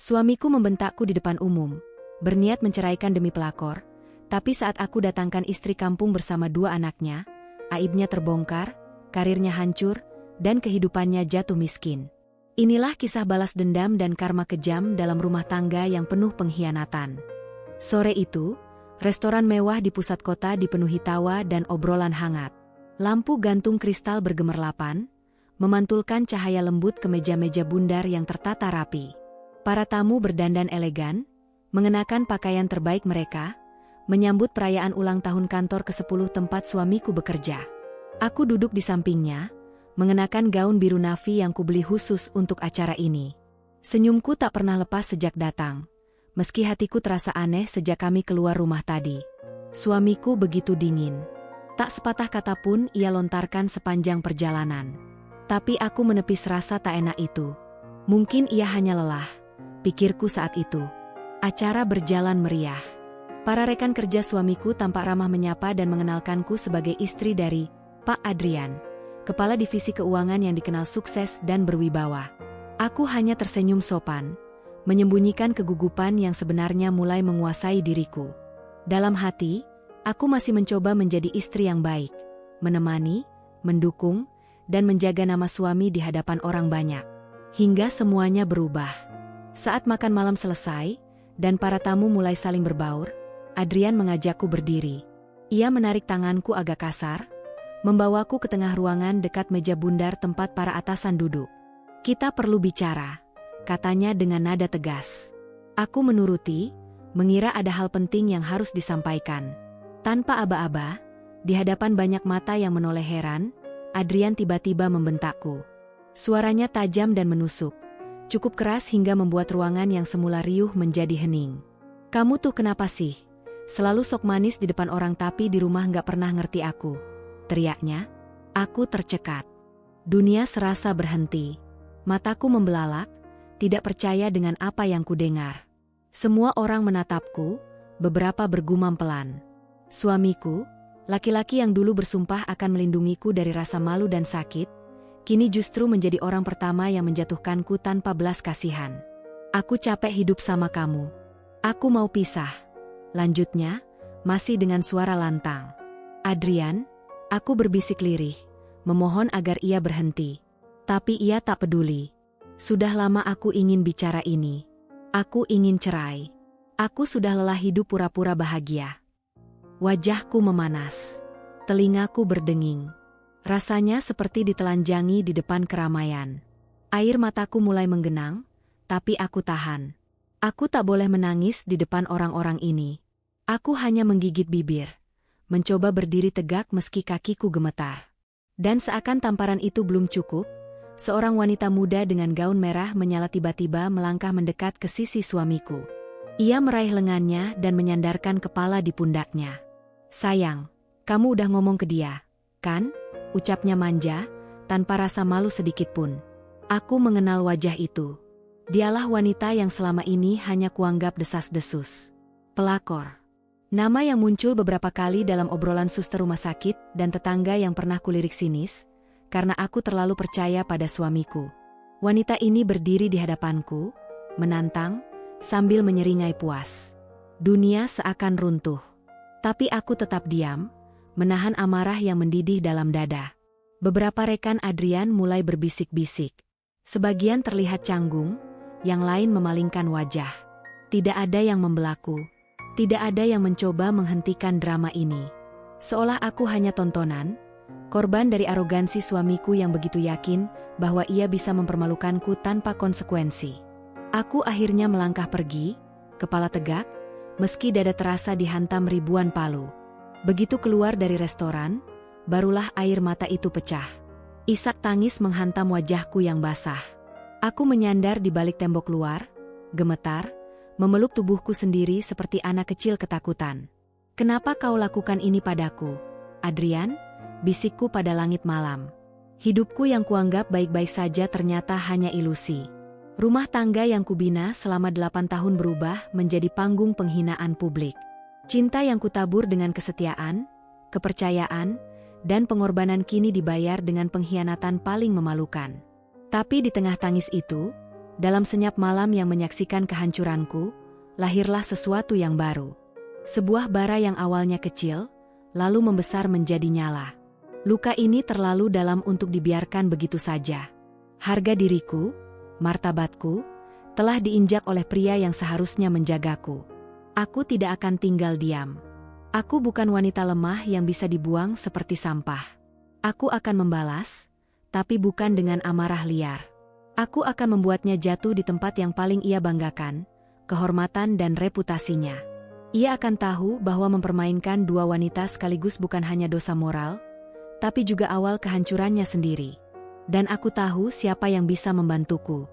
Suamiku membentakku di depan umum, berniat menceraikan demi pelakor, tapi saat aku datangkan istri kampung bersama 2 anaknya, aibnya terbongkar, karirnya hancur, dan kehidupannya jatuh miskin. Inilah kisah balas dendam dan karma kejam dalam rumah tangga yang penuh pengkhianatan. Sore itu, restoran mewah di pusat kota dipenuhi tawa dan obrolan hangat. Lampu gantung kristal bergemerlapan, memantulkan cahaya lembut ke meja-meja bundar yang tertata rapi. Para tamu berdandan elegan, mengenakan pakaian terbaik mereka, menyambut perayaan ulang tahun kantor ke-10 tempat suamiku bekerja. Aku duduk di sampingnya, mengenakan gaun biru navy yang kubeli khusus untuk acara ini. Senyumku tak pernah lepas sejak datang, meski hatiku terasa aneh sejak kami keluar rumah tadi. Suamiku begitu dingin. Tak sepatah kata pun ia lontarkan sepanjang perjalanan. Tapi aku menepis rasa tak enak itu. Mungkin ia hanya lelah, pikirku saat itu. Acara berjalan meriah. Para rekan kerja suamiku tampak ramah menyapa dan mengenalkanku sebagai istri dari Pak Adrian, kepala divisi keuangan yang dikenal sukses dan berwibawa. Aku hanya tersenyum sopan, menyembunyikan kegugupan yang sebenarnya mulai menguasai diriku. Dalam hati, aku masih mencoba menjadi istri yang baik, menemani, mendukung, dan menjaga nama suami di hadapan orang banyak. Hingga semuanya berubah. Saat makan malam selesai, dan para tamu mulai saling berbaur, Adrian mengajakku berdiri. Ia menarik tanganku agak kasar, membawaku ke tengah ruangan dekat meja bundar tempat para atasan duduk. "Kita perlu bicara," katanya dengan nada tegas. Aku menuruti, mengira ada hal penting yang harus disampaikan. Tanpa aba-aba, di hadapan banyak mata yang menoleh heran, Adrian tiba-tiba membentakku. Suaranya tajam dan menusuk, cukup keras hingga membuat ruangan yang semula riuh menjadi hening. "Kamu tuh kenapa sih? Selalu sok manis di depan orang tapi di rumah nggak pernah ngerti aku," teriaknya. Aku tercekat. Dunia serasa berhenti. Mataku membelalak, tidak percaya dengan apa yang kudengar. Semua orang menatapku, beberapa bergumam pelan. Suamiku, laki-laki yang dulu bersumpah akan melindungiku dari rasa malu dan sakit, kini justru menjadi orang pertama yang menjatuhkanku tanpa belas kasihan. "Aku capek hidup sama kamu. Aku mau pisah," lanjutnya, masih dengan suara lantang. "Adrian," aku berbisik lirih, memohon agar ia berhenti. Tapi ia tak peduli. "Sudah lama aku ingin bicara ini. Aku ingin cerai. Aku sudah lelah hidup pura-pura bahagia." Wajahku memanas. Telingaku berdenging. Rasanya seperti ditelanjangi di depan keramaian. Air mataku mulai menggenang, tapi aku tahan. Aku tak boleh menangis di depan orang-orang ini. Aku hanya menggigit bibir, mencoba berdiri tegak meski kakiku gemetar. Dan seakan tamparan itu belum cukup, seorang wanita muda dengan gaun merah menyala tiba-tiba melangkah mendekat ke sisi suamiku. Ia meraih lengannya dan menyandarkan kepala di pundaknya. "Sayang, kamu udah ngomong ke dia, kan?" ucapnya manja, tanpa rasa malu sedikit pun. Aku mengenal wajah itu. Dialah wanita yang selama ini hanya kuanggap desas-desus. Pelakor. Nama yang muncul beberapa kali dalam obrolan suster rumah sakit dan tetangga yang pernah kulirik sinis, karena aku terlalu percaya pada suamiku. Wanita ini berdiri di hadapanku, menantang, sambil menyeringai puas. Dunia seakan runtuh. Tapi aku tetap diam, menahan amarah yang mendidih dalam dada. Beberapa rekan Adrian mulai berbisik-bisik. Sebagian terlihat canggung, yang lain memalingkan wajah. Tidak ada yang membelaku. Tidak ada yang mencoba menghentikan drama ini. Seolah aku hanya tontonan, korban dari arogansi suamiku yang begitu yakin bahwa ia bisa mempermalukanku tanpa konsekuensi. Aku akhirnya melangkah pergi, kepala tegak, meski dada terasa dihantam ribuan palu. Begitu keluar dari restoran, barulah air mata itu pecah. Isak tangis menghantam wajahku yang basah. Aku menyandar di balik tembok luar, gemetar, memeluk tubuhku sendiri seperti anak kecil ketakutan. "Kenapa kau lakukan ini padaku, Adrian?" bisikku pada langit malam. Hidupku yang kuanggap baik-baik saja ternyata hanya ilusi. Rumah tangga yang kubina selama 8 tahun berubah menjadi panggung penghinaan publik. Cinta yang kutabur dengan kesetiaan, kepercayaan, dan pengorbanan kini dibayar dengan pengkhianatan paling memalukan. Tapi di tengah tangis itu, Dalam senyap malam yang menyaksikan kehancuranku, lahirlah sesuatu yang baru. Sebuah bara yang awalnya kecil, lalu membesar menjadi nyala. Luka ini terlalu dalam untuk dibiarkan begitu saja. Harga diriku, martabatku, telah diinjak oleh pria yang seharusnya menjagaku. Aku tidak akan tinggal diam. Aku bukan wanita lemah yang bisa dibuang seperti sampah. Aku akan membalas, tapi bukan dengan amarah liar. Aku akan membuatnya jatuh di tempat yang paling ia banggakan, kehormatan dan reputasinya. Ia akan tahu bahwa mempermainkan dua wanita sekaligus bukan hanya dosa moral, tapi juga awal kehancurannya sendiri. Dan aku tahu siapa yang bisa membantuku.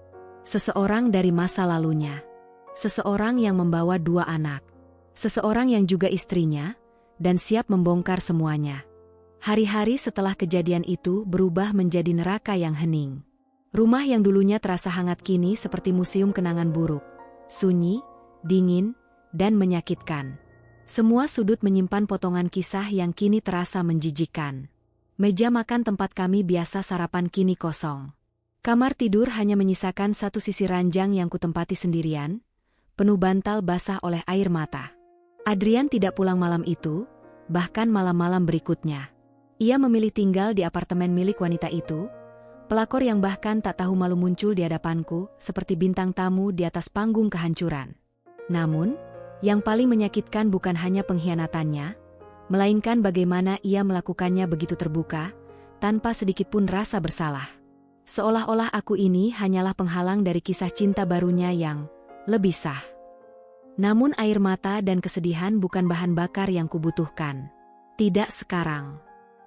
Seseorang dari masa lalunya. Seseorang yang membawa dua anak. Seseorang yang juga istrinya, dan siap membongkar semuanya. Hari-hari setelah kejadian itu berubah menjadi neraka yang hening. Rumah yang dulunya terasa hangat kini seperti museum kenangan buruk. Sunyi, dingin, dan menyakitkan. Semua sudut menyimpan potongan kisah yang kini terasa menjijikkan. Meja makan tempat kami biasa sarapan kini kosong. Kamar tidur hanya menyisakan satu sisi ranjang yang kutempati sendirian, penuh bantal basah oleh air mata. Adrian tidak pulang malam itu, bahkan malam-malam berikutnya. Ia memilih tinggal di apartemen milik wanita itu, pelakor yang bahkan tak tahu malu muncul di hadapanku seperti bintang tamu di atas panggung kehancuran. Namun, yang paling menyakitkan bukan hanya pengkhianatannya, melainkan bagaimana ia melakukannya begitu terbuka, tanpa sedikit pun rasa bersalah. Seolah-olah aku ini hanyalah penghalang dari kisah cinta barunya yang lebih sah. Namun air mata dan kesedihan bukan bahan bakar yang kubutuhkan. Tidak sekarang.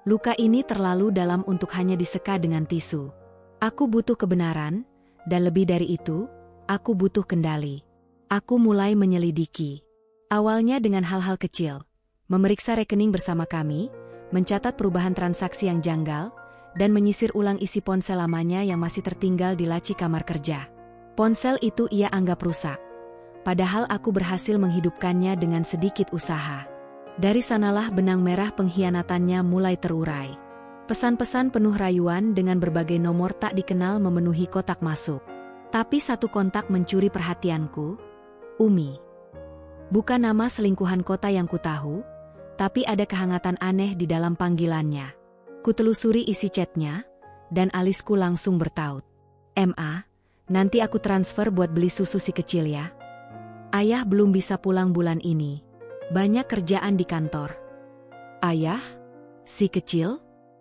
Luka ini terlalu dalam untuk hanya diseka dengan tisu. Aku butuh kebenaran, dan lebih dari itu, aku butuh kendali. Aku mulai menyelidiki. Awalnya dengan hal-hal kecil. Memeriksa rekening bersama kami, mencatat perubahan transaksi yang janggal, dan menyisir ulang isi ponsel lamanya yang masih tertinggal di laci kamar kerja. Ponsel itu ia anggap rusak. Padahal aku berhasil menghidupkannya dengan sedikit usaha. Dari sanalah benang merah pengkhianatannya mulai terurai. Pesan-pesan penuh rayuan dengan berbagai nomor tak dikenal memenuhi kotak masuk. Tapi satu kontak mencuri perhatianku, Umi. Bukan nama selingkuhan kota yang kutahu, tapi ada kehangatan aneh di dalam panggilannya. Kutelusuri isi chatnya, dan alisku langsung bertaut. "Ma, nanti aku transfer buat beli susu si kecil ya. Ayah belum bisa pulang bulan ini. Banyak kerjaan di kantor." "Ayah? Si kecil?"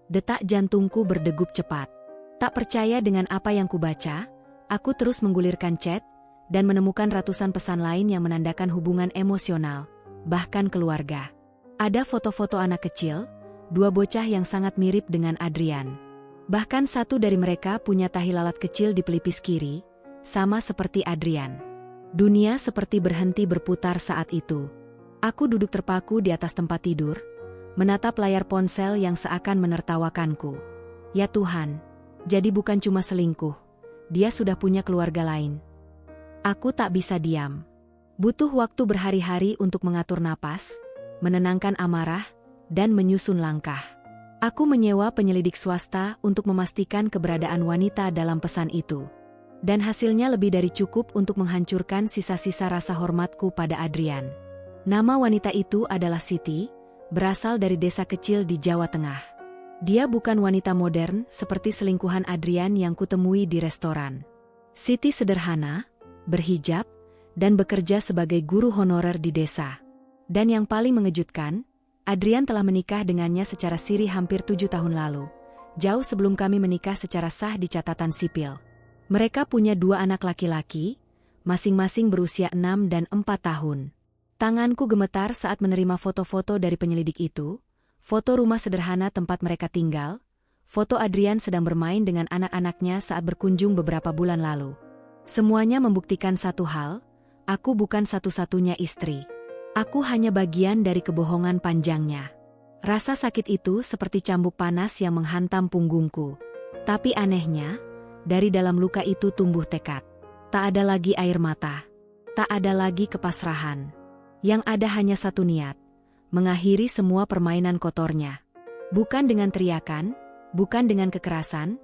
Detak jantungku berdegup cepat. Tak percaya dengan apa yang kubaca, aku terus menggulirkan chat, dan menemukan ratusan pesan lain yang menandakan hubungan emosional, bahkan keluarga. Ada foto-foto anak kecil, dua bocah yang sangat mirip dengan Adrian. Bahkan satu dari mereka punya tahi lalat kecil di pelipis kiri, sama seperti Adrian. Dunia seperti berhenti berputar saat itu. Aku duduk terpaku di atas tempat tidur, menatap layar ponsel yang seakan menertawakanku. Ya Tuhan, jadi bukan cuma selingkuh, dia sudah punya keluarga lain. Aku tak bisa diam. Butuh waktu berhari-hari untuk mengatur napas, menenangkan amarah, dan menyusun langkah. Aku menyewa penyelidik swasta untuk memastikan keberadaan wanita dalam pesan itu. Dan hasilnya lebih dari cukup untuk menghancurkan sisa-sisa rasa hormatku pada Adrian. Nama wanita itu adalah Siti, berasal dari desa kecil di Jawa Tengah. Dia bukan wanita modern seperti selingkuhan Adrian yang kutemui di restoran. Siti sederhana, berhijab, dan bekerja sebagai guru honorer di desa. Dan yang paling mengejutkan, Adrian telah menikah dengannya secara siri hampir 7 tahun lalu, jauh sebelum kami menikah secara sah di catatan sipil. Mereka punya 2 anak laki-laki, masing-masing berusia 6 dan 4 tahun. Tanganku gemetar saat menerima foto-foto dari penyelidik itu, foto rumah sederhana tempat mereka tinggal, foto Adrian sedang bermain dengan anak-anaknya saat berkunjung beberapa bulan lalu. Semuanya membuktikan satu hal, aku bukan satu-satunya istri. Aku hanya bagian dari kebohongan panjangnya. Rasa sakit itu seperti cambuk panas yang menghantam punggungku. Tapi anehnya, dari dalam luka itu tumbuh tekad. Tak ada lagi air mata. Tak ada lagi kepasrahan. Yang ada hanya satu niat, mengakhiri semua permainan kotornya. Bukan dengan teriakan, bukan dengan kekerasan,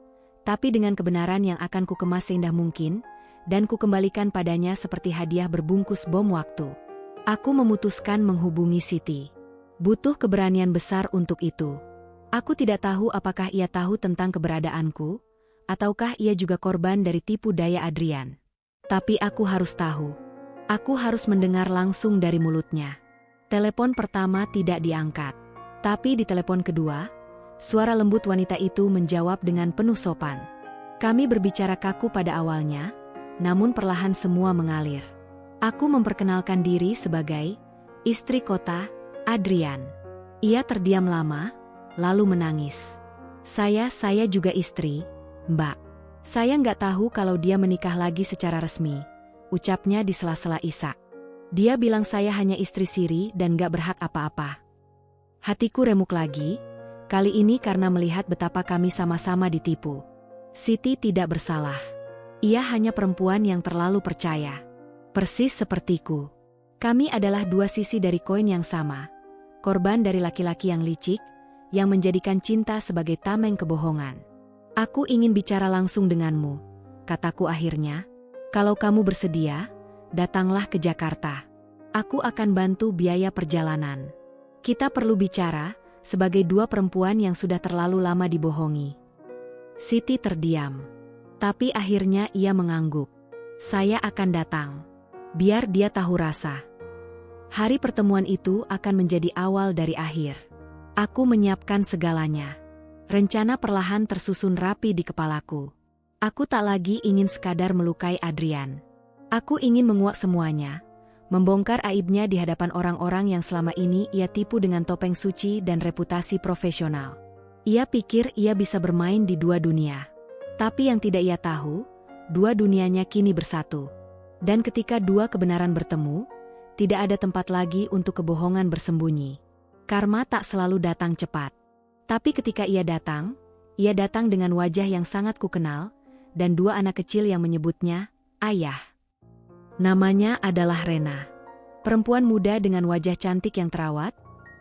tapi dengan kebenaran yang akan kukemas seindah mungkin, dan kukembalikan padanya seperti hadiah berbungkus bom waktu. Aku memutuskan menghubungi Siti. Butuh keberanian besar untuk itu. Aku tidak tahu apakah ia tahu tentang keberadaanku, ataukah ia juga korban dari tipu daya Adrian. Tapi aku harus tahu. Aku harus mendengar langsung dari mulutnya. Telepon pertama tidak diangkat. Tapi di telepon kedua, suara lembut wanita itu menjawab dengan penuh sopan. Kami berbicara kaku pada awalnya, namun perlahan semua mengalir. Aku memperkenalkan diri sebagai istri kota, Adrian. Ia terdiam lama, lalu menangis. Saya juga istri, Mbak. Saya nggak tahu kalau dia menikah lagi secara resmi, ucapnya di sela-sela isak. Dia bilang saya hanya istri siri dan nggak berhak apa-apa. Hatiku remuk lagi, kali ini karena melihat betapa kami sama-sama ditipu. Siti tidak bersalah. Ia hanya perempuan yang terlalu percaya. Persis sepertiku. Kami adalah dua sisi dari koin yang sama. Korban dari laki-laki yang licik, yang menjadikan cinta sebagai tameng kebohongan. Aku ingin bicara langsung denganmu, kataku akhirnya. Kalau kamu bersedia, datanglah ke Jakarta. Aku akan bantu biaya perjalanan. Kita perlu bicara, sebagai dua perempuan yang sudah terlalu lama dibohongi. Siti terdiam. Tapi akhirnya ia mengangguk. Saya akan datang. Biar dia tahu rasa. Hari pertemuan itu akan menjadi awal dari akhir. Aku menyiapkan segalanya. Rencana perlahan tersusun rapi di kepalaku. Aku tak lagi ingin sekadar melukai Adrian. Aku ingin menguak semuanya. Membongkar aibnya di hadapan orang-orang yang selama ini ia tipu dengan topeng suci dan reputasi profesional. Ia pikir ia bisa bermain di dua dunia. Tapi yang tidak ia tahu, dua dunianya kini bersatu. Dan ketika dua kebenaran bertemu, tidak ada tempat lagi untuk kebohongan bersembunyi. Karma tak selalu datang cepat. Tapi ketika ia datang dengan wajah yang sangat kukenal, dan dua anak kecil yang menyebutnya ayah. Namanya adalah Rena. Perempuan muda dengan wajah cantik yang terawat,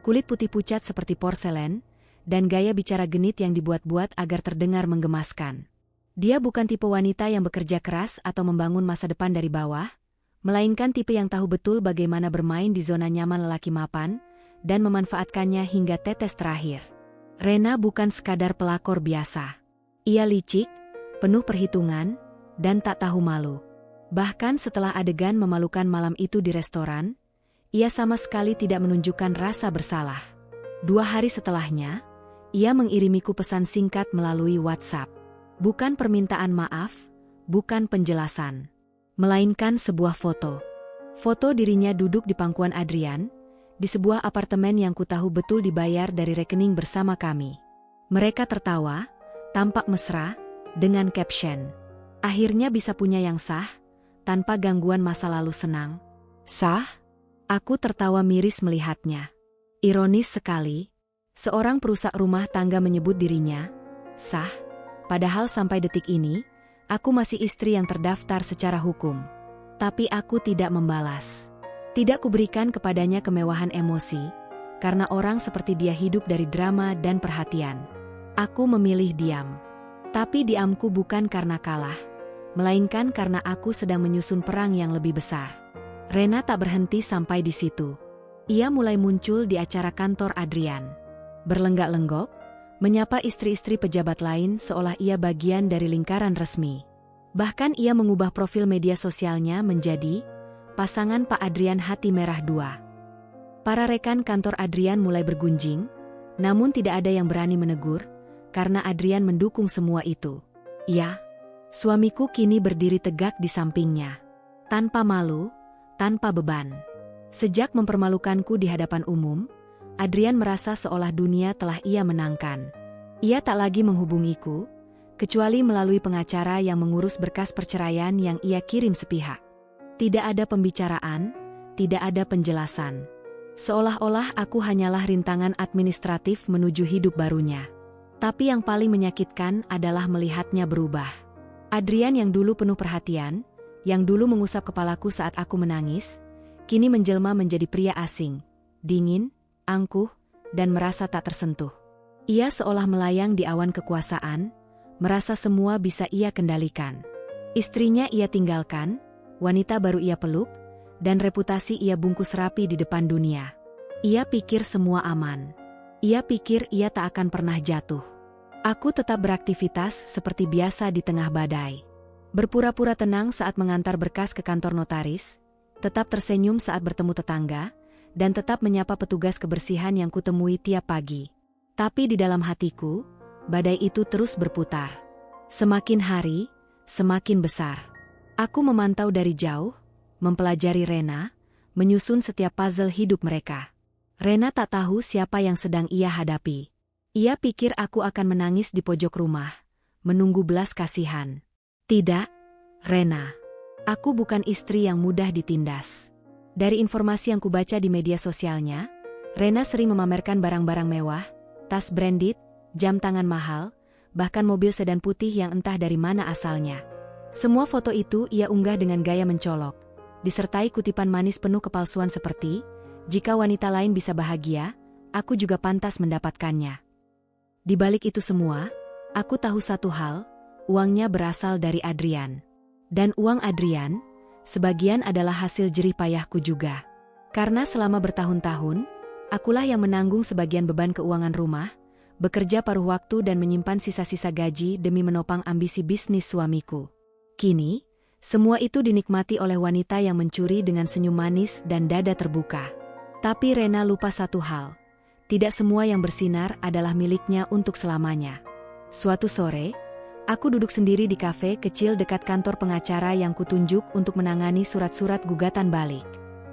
kulit putih pucat seperti porselen, dan gaya bicara genit yang dibuat-buat agar terdengar menggemaskan. Dia bukan tipe wanita yang bekerja keras atau membangun masa depan dari bawah, melainkan tipe yang tahu betul bagaimana bermain di zona nyaman lelaki mapan, dan memanfaatkannya hingga tetes terakhir. Rena bukan sekadar pelakor biasa. Ia licik, penuh perhitungan, dan tak tahu malu. Bahkan setelah adegan memalukan malam itu di restoran, ia sama sekali tidak menunjukkan rasa bersalah. 2 hari setelahnya, ia mengirimiku pesan singkat melalui WhatsApp. Bukan permintaan maaf, bukan penjelasan, melainkan sebuah foto. Foto dirinya duduk di pangkuan Adrian, di sebuah apartemen yang kutahu betul dibayar dari rekening bersama kami. Mereka tertawa, tampak mesra, dengan caption, "Akhirnya bisa punya yang sah, tanpa gangguan masa lalu senang." Sah? Aku tertawa miris melihatnya. Ironis sekali, seorang perusak rumah tangga menyebut dirinya sah, padahal sampai detik ini, aku masih istri yang terdaftar secara hukum. Tapi aku tidak membalas. Tidak kuberikan kepadanya kemewahan emosi, karena orang seperti dia hidup dari drama dan perhatian. Aku memilih diam. Tapi diamku bukan karena kalah, melainkan karena aku sedang menyusun perang yang lebih besar. Rena tak berhenti sampai di situ. Ia mulai muncul di acara kantor Adrian. Berlenggak-lenggok, menyapa istri-istri pejabat lain seolah ia bagian dari lingkaran resmi. Bahkan ia mengubah profil media sosialnya menjadi pasangan Pak Adrian Hati Merah 2. Para rekan kantor Adrian mulai bergunjing, namun tidak ada yang berani menegur, karena Adrian mendukung semua itu. Ya, suamiku kini berdiri tegak di sampingnya. Tanpa malu, tanpa beban. Sejak mempermalukanku di hadapan umum, Adrian merasa seolah dunia telah ia menangkan. Ia tak lagi menghubungiku, kecuali melalui pengacara yang mengurus berkas perceraian yang ia kirim sepihak. Tidak ada pembicaraan, tidak ada penjelasan. Seolah-olah aku hanyalah rintangan administratif menuju hidup barunya. Tapi yang paling menyakitkan adalah melihatnya berubah. Adrian yang dulu penuh perhatian, yang dulu mengusap kepalaku saat aku menangis, kini menjelma menjadi pria asing, dingin, angkuh, dan merasa tak tersentuh. Ia seolah melayang di awan kekuasaan, merasa semua bisa ia kendalikan. Istrinya ia tinggalkan, wanita baru ia peluk, dan reputasi ia bungkus rapi di depan dunia. Ia pikir semua aman. Ia pikir ia tak akan pernah jatuh. Aku tetap beraktivitas seperti biasa di tengah badai. Berpura-pura tenang saat mengantar berkas ke kantor notaris, tetap tersenyum saat bertemu tetangga, dan tetap menyapa petugas kebersihan yang kutemui tiap pagi. Tapi di dalam hatiku, badai itu terus berputar. Semakin hari, semakin besar. Aku memantau dari jauh, mempelajari Rena, menyusun setiap puzzle hidup mereka. Rena tak tahu siapa yang sedang ia hadapi. Ia pikir aku akan menangis di pojok rumah, menunggu belas kasihan. Tidak, Rena. Aku bukan istri yang mudah ditindas. Dari informasi yang kubaca di media sosialnya, Rena sering memamerkan barang-barang mewah, tas branded, jam tangan mahal, bahkan mobil sedan putih yang entah dari mana asalnya. Semua foto itu ia unggah dengan gaya mencolok, disertai kutipan manis penuh kepalsuan seperti, "Jika wanita lain bisa bahagia, aku juga pantas mendapatkannya." Di balik itu semua, aku tahu satu hal, uangnya berasal dari Adrian. Dan uang Adrian, sebagian adalah hasil jerih payahku juga. Karena selama bertahun-tahun, akulah yang menanggung sebagian beban keuangan rumah, bekerja paruh waktu dan menyimpan sisa-sisa gaji demi menopang ambisi bisnis suamiku. Kini, semua itu dinikmati oleh wanita yang mencuri dengan senyum manis dan dada terbuka. Tapi Rena lupa satu hal, tidak semua yang bersinar adalah miliknya untuk selamanya. Suatu sore, aku duduk sendiri di kafe kecil dekat kantor pengacara yang kutunjuk untuk menangani surat-surat gugatan balik.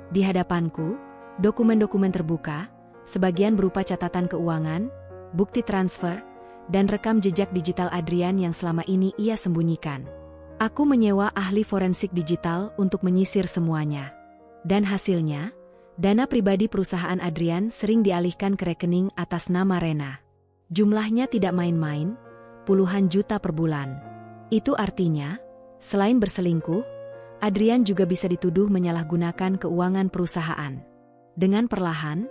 Di hadapanku, dokumen-dokumen terbuka, sebagian berupa catatan keuangan, bukti transfer, dan rekam jejak digital Adrian yang selama ini ia sembunyikan. Aku menyewa ahli forensik digital untuk menyisir semuanya. Dan hasilnya, dana pribadi perusahaan Adrian sering dialihkan ke rekening atas nama Rena. Jumlahnya tidak main-main, puluhan juta per bulan. Itu artinya, selain berselingkuh, Adrian juga bisa dituduh menyalahgunakan keuangan perusahaan. Dengan perlahan,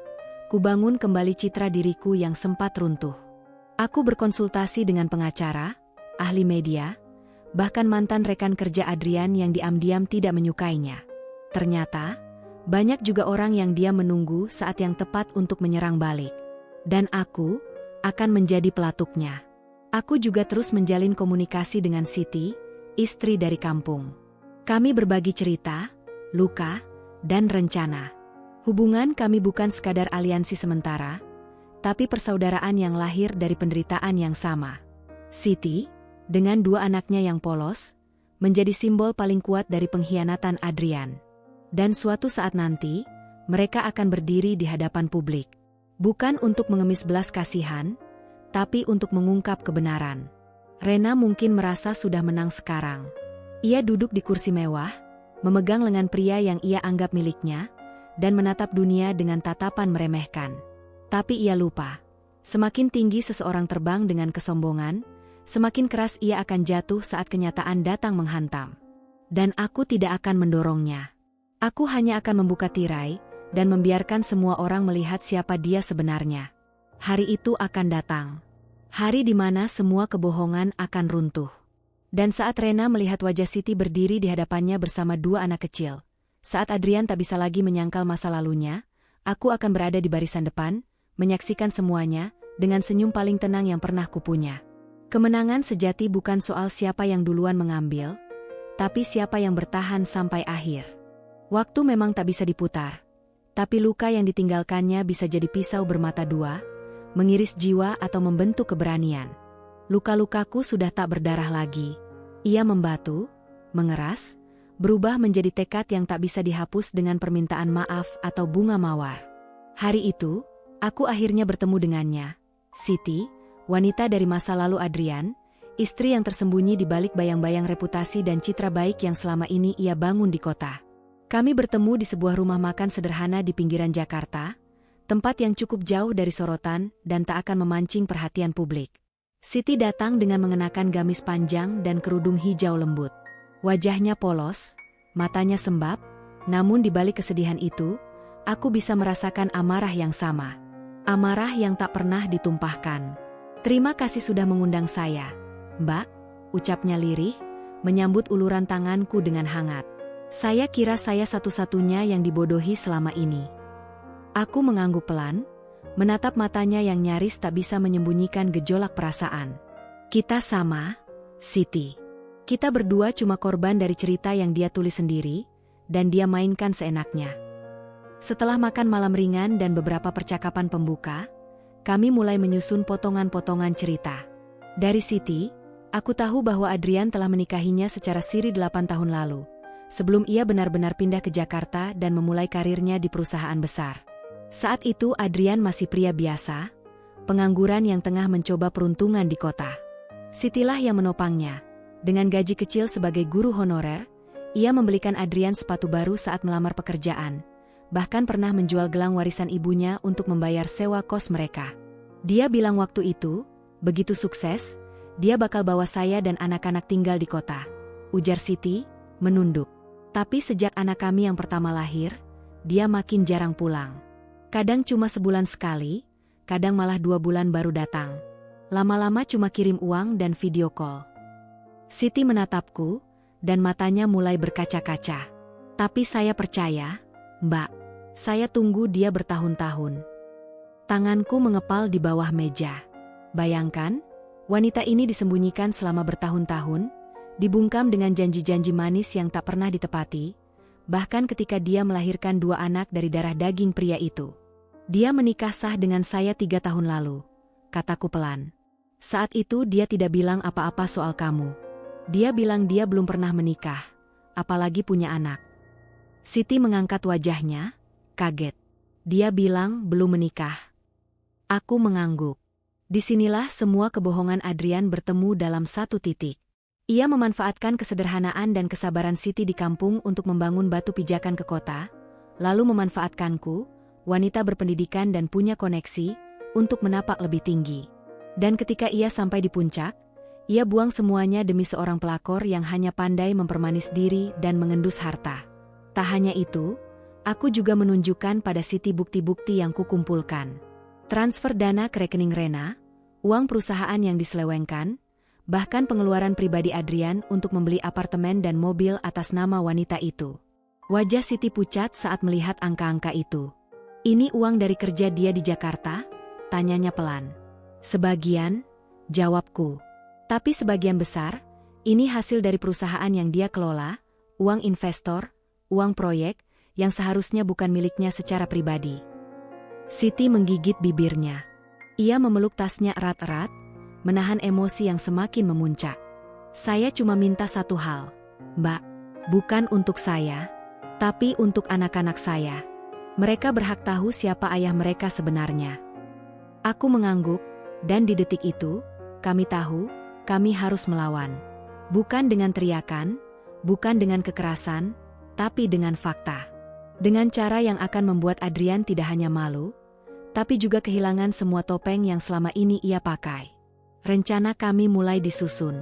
kubangun kembali citra diriku yang sempat runtuh. Aku berkonsultasi dengan pengacara, ahli media, bahkan mantan rekan kerja Adrian yang diam-diam tidak menyukainya. Ternyata, banyak juga orang yang diam menunggu saat yang tepat untuk menyerang balik. Dan aku akan menjadi pelatuknya. Aku juga terus menjalin komunikasi dengan Siti, istri dari kampung. Kami berbagi cerita, luka, dan rencana. Hubungan kami bukan sekadar aliansi sementara, tapi persaudaraan yang lahir dari penderitaan yang sama. Siti, dengan dua anaknya yang polos, menjadi simbol paling kuat dari pengkhianatan Adrian. Dan suatu saat nanti, mereka akan berdiri di hadapan publik. Bukan untuk mengemis belas kasihan, tapi untuk mengungkap kebenaran. Rena mungkin merasa sudah menang sekarang. Ia duduk di kursi mewah, memegang lengan pria yang ia anggap miliknya, dan menatap dunia dengan tatapan meremehkan. Tapi ia lupa, semakin tinggi seseorang terbang dengan kesombongan, semakin keras ia akan jatuh saat kenyataan datang menghantam. Dan aku tidak akan mendorongnya. Aku hanya akan membuka tirai, dan membiarkan semua orang melihat siapa dia sebenarnya. Hari itu akan datang. Hari di mana semua kebohongan akan runtuh. Dan saat Rena melihat wajah Siti berdiri di hadapannya bersama dua anak kecil, saat Adrian tak bisa lagi menyangkal masa lalunya, aku akan berada di barisan depan, menyaksikan semuanya, dengan senyum paling tenang yang pernah kupunya. Kemenangan sejati bukan soal siapa yang duluan mengambil, tapi siapa yang bertahan sampai akhir. Waktu memang tak bisa diputar, tapi luka yang ditinggalkannya bisa jadi pisau bermata dua, mengiris jiwa atau membentuk keberanian. Luka-lukaku sudah tak berdarah lagi. Ia membatu, mengeras, berubah menjadi tekad yang tak bisa dihapus dengan permintaan maaf atau bunga mawar. Hari itu, aku akhirnya bertemu dengannya, Siti, wanita dari masa lalu Adrian, istri yang tersembunyi di balik bayang-bayang reputasi dan citra baik yang selama ini ia bangun di kota. Kami bertemu di sebuah rumah makan sederhana di pinggiran Jakarta, tempat yang cukup jauh dari sorotan dan tak akan memancing perhatian publik. Siti datang dengan mengenakan gamis panjang dan kerudung hijau lembut. Wajahnya polos, matanya sembab, namun di balik kesedihan itu, aku bisa merasakan amarah yang sama. Amarah yang tak pernah ditumpahkan. "Terima kasih sudah mengundang saya, Mbak," ucapnya lirih, menyambut uluran tanganku dengan hangat. Saya kira saya satu-satunya yang dibodohi selama ini. Aku mengangguk pelan, menatap matanya yang nyaris tak bisa menyembunyikan gejolak perasaan. Kita sama, Siti. Kita berdua cuma korban dari cerita yang dia tulis sendiri, dan dia mainkan seenaknya. Setelah makan malam ringan dan beberapa percakapan pembuka, kami mulai menyusun potongan-potongan cerita. Dari Siti, aku tahu bahwa Adrian telah menikahinya secara siri 8 tahun lalu, sebelum ia benar-benar pindah ke Jakarta dan memulai karirnya di perusahaan besar. Saat itu Adrian masih pria biasa, pengangguran yang tengah mencoba peruntungan di kota. Sitilah yang menopangnya. Dengan gaji kecil sebagai guru honorer, ia membelikan Adrian sepatu baru saat melamar pekerjaan, bahkan pernah menjual gelang warisan ibunya untuk membayar sewa kos mereka. Dia bilang waktu itu, begitu sukses, dia bakal bawa saya dan anak-anak tinggal di kota. Ujar Siti, menunduk. Tapi sejak anak kami yang pertama lahir, dia makin jarang pulang. Kadang cuma sebulan sekali, kadang malah 2 bulan baru datang. Lama-lama cuma kirim uang dan video call. Siti menatapku, dan matanya mulai berkaca-kaca. Tapi saya percaya, Mbak. Saya tunggu dia bertahun-tahun. Tanganku mengepal di bawah meja. Bayangkan, wanita ini disembunyikan selama bertahun-tahun, dibungkam dengan janji-janji manis yang tak pernah ditepati, bahkan ketika dia melahirkan 2 anak dari darah daging pria itu. Dia menikah sah dengan saya 3 tahun lalu, kataku pelan. Saat itu dia tidak bilang apa-apa soal kamu. Dia bilang dia belum pernah menikah, apalagi punya anak. Siti mengangkat wajahnya, kaget. Dia bilang belum menikah. Aku mengangguk. Disinilah semua kebohongan Adrian bertemu dalam satu titik. Ia memanfaatkan kesederhanaan dan kesabaran Siti di kampung untuk membangun batu pijakan ke kota, lalu memanfaatkanku, wanita berpendidikan dan punya koneksi, untuk menapak lebih tinggi. Dan ketika ia sampai di puncak, ia buang semuanya demi seorang pelakor yang hanya pandai mempermanis diri dan mengendus harta. Tak hanya itu, aku juga menunjukkan pada Siti bukti-bukti yang kukumpulkan. Transfer dana ke rekening Rena, uang perusahaan yang diselewengkan, bahkan pengeluaran pribadi Adrian untuk membeli apartemen dan mobil atas nama wanita itu. Wajah Siti pucat saat melihat angka-angka itu. Ini uang dari kerja dia di Jakarta? Tanyanya pelan. Sebagian, jawabku. Tapi sebagian besar, ini hasil dari perusahaan yang dia kelola, uang investor, uang proyek, yang seharusnya bukan miliknya secara pribadi. Siti menggigit bibirnya. Ia memeluk tasnya erat-erat, menahan emosi yang semakin memuncak. Saya cuma minta satu hal, Mbak. Bukan untuk saya, tapi untuk anak-anak saya. Mereka berhak tahu siapa ayah mereka sebenarnya. Aku mengangguk, dan di detik itu, kami tahu, kami harus melawan. Bukan dengan teriakan, bukan dengan kekerasan, tapi dengan fakta. Dengan cara yang akan membuat Adrian tidak hanya malu, tapi juga kehilangan semua topeng yang selama ini ia pakai. Rencana kami mulai disusun.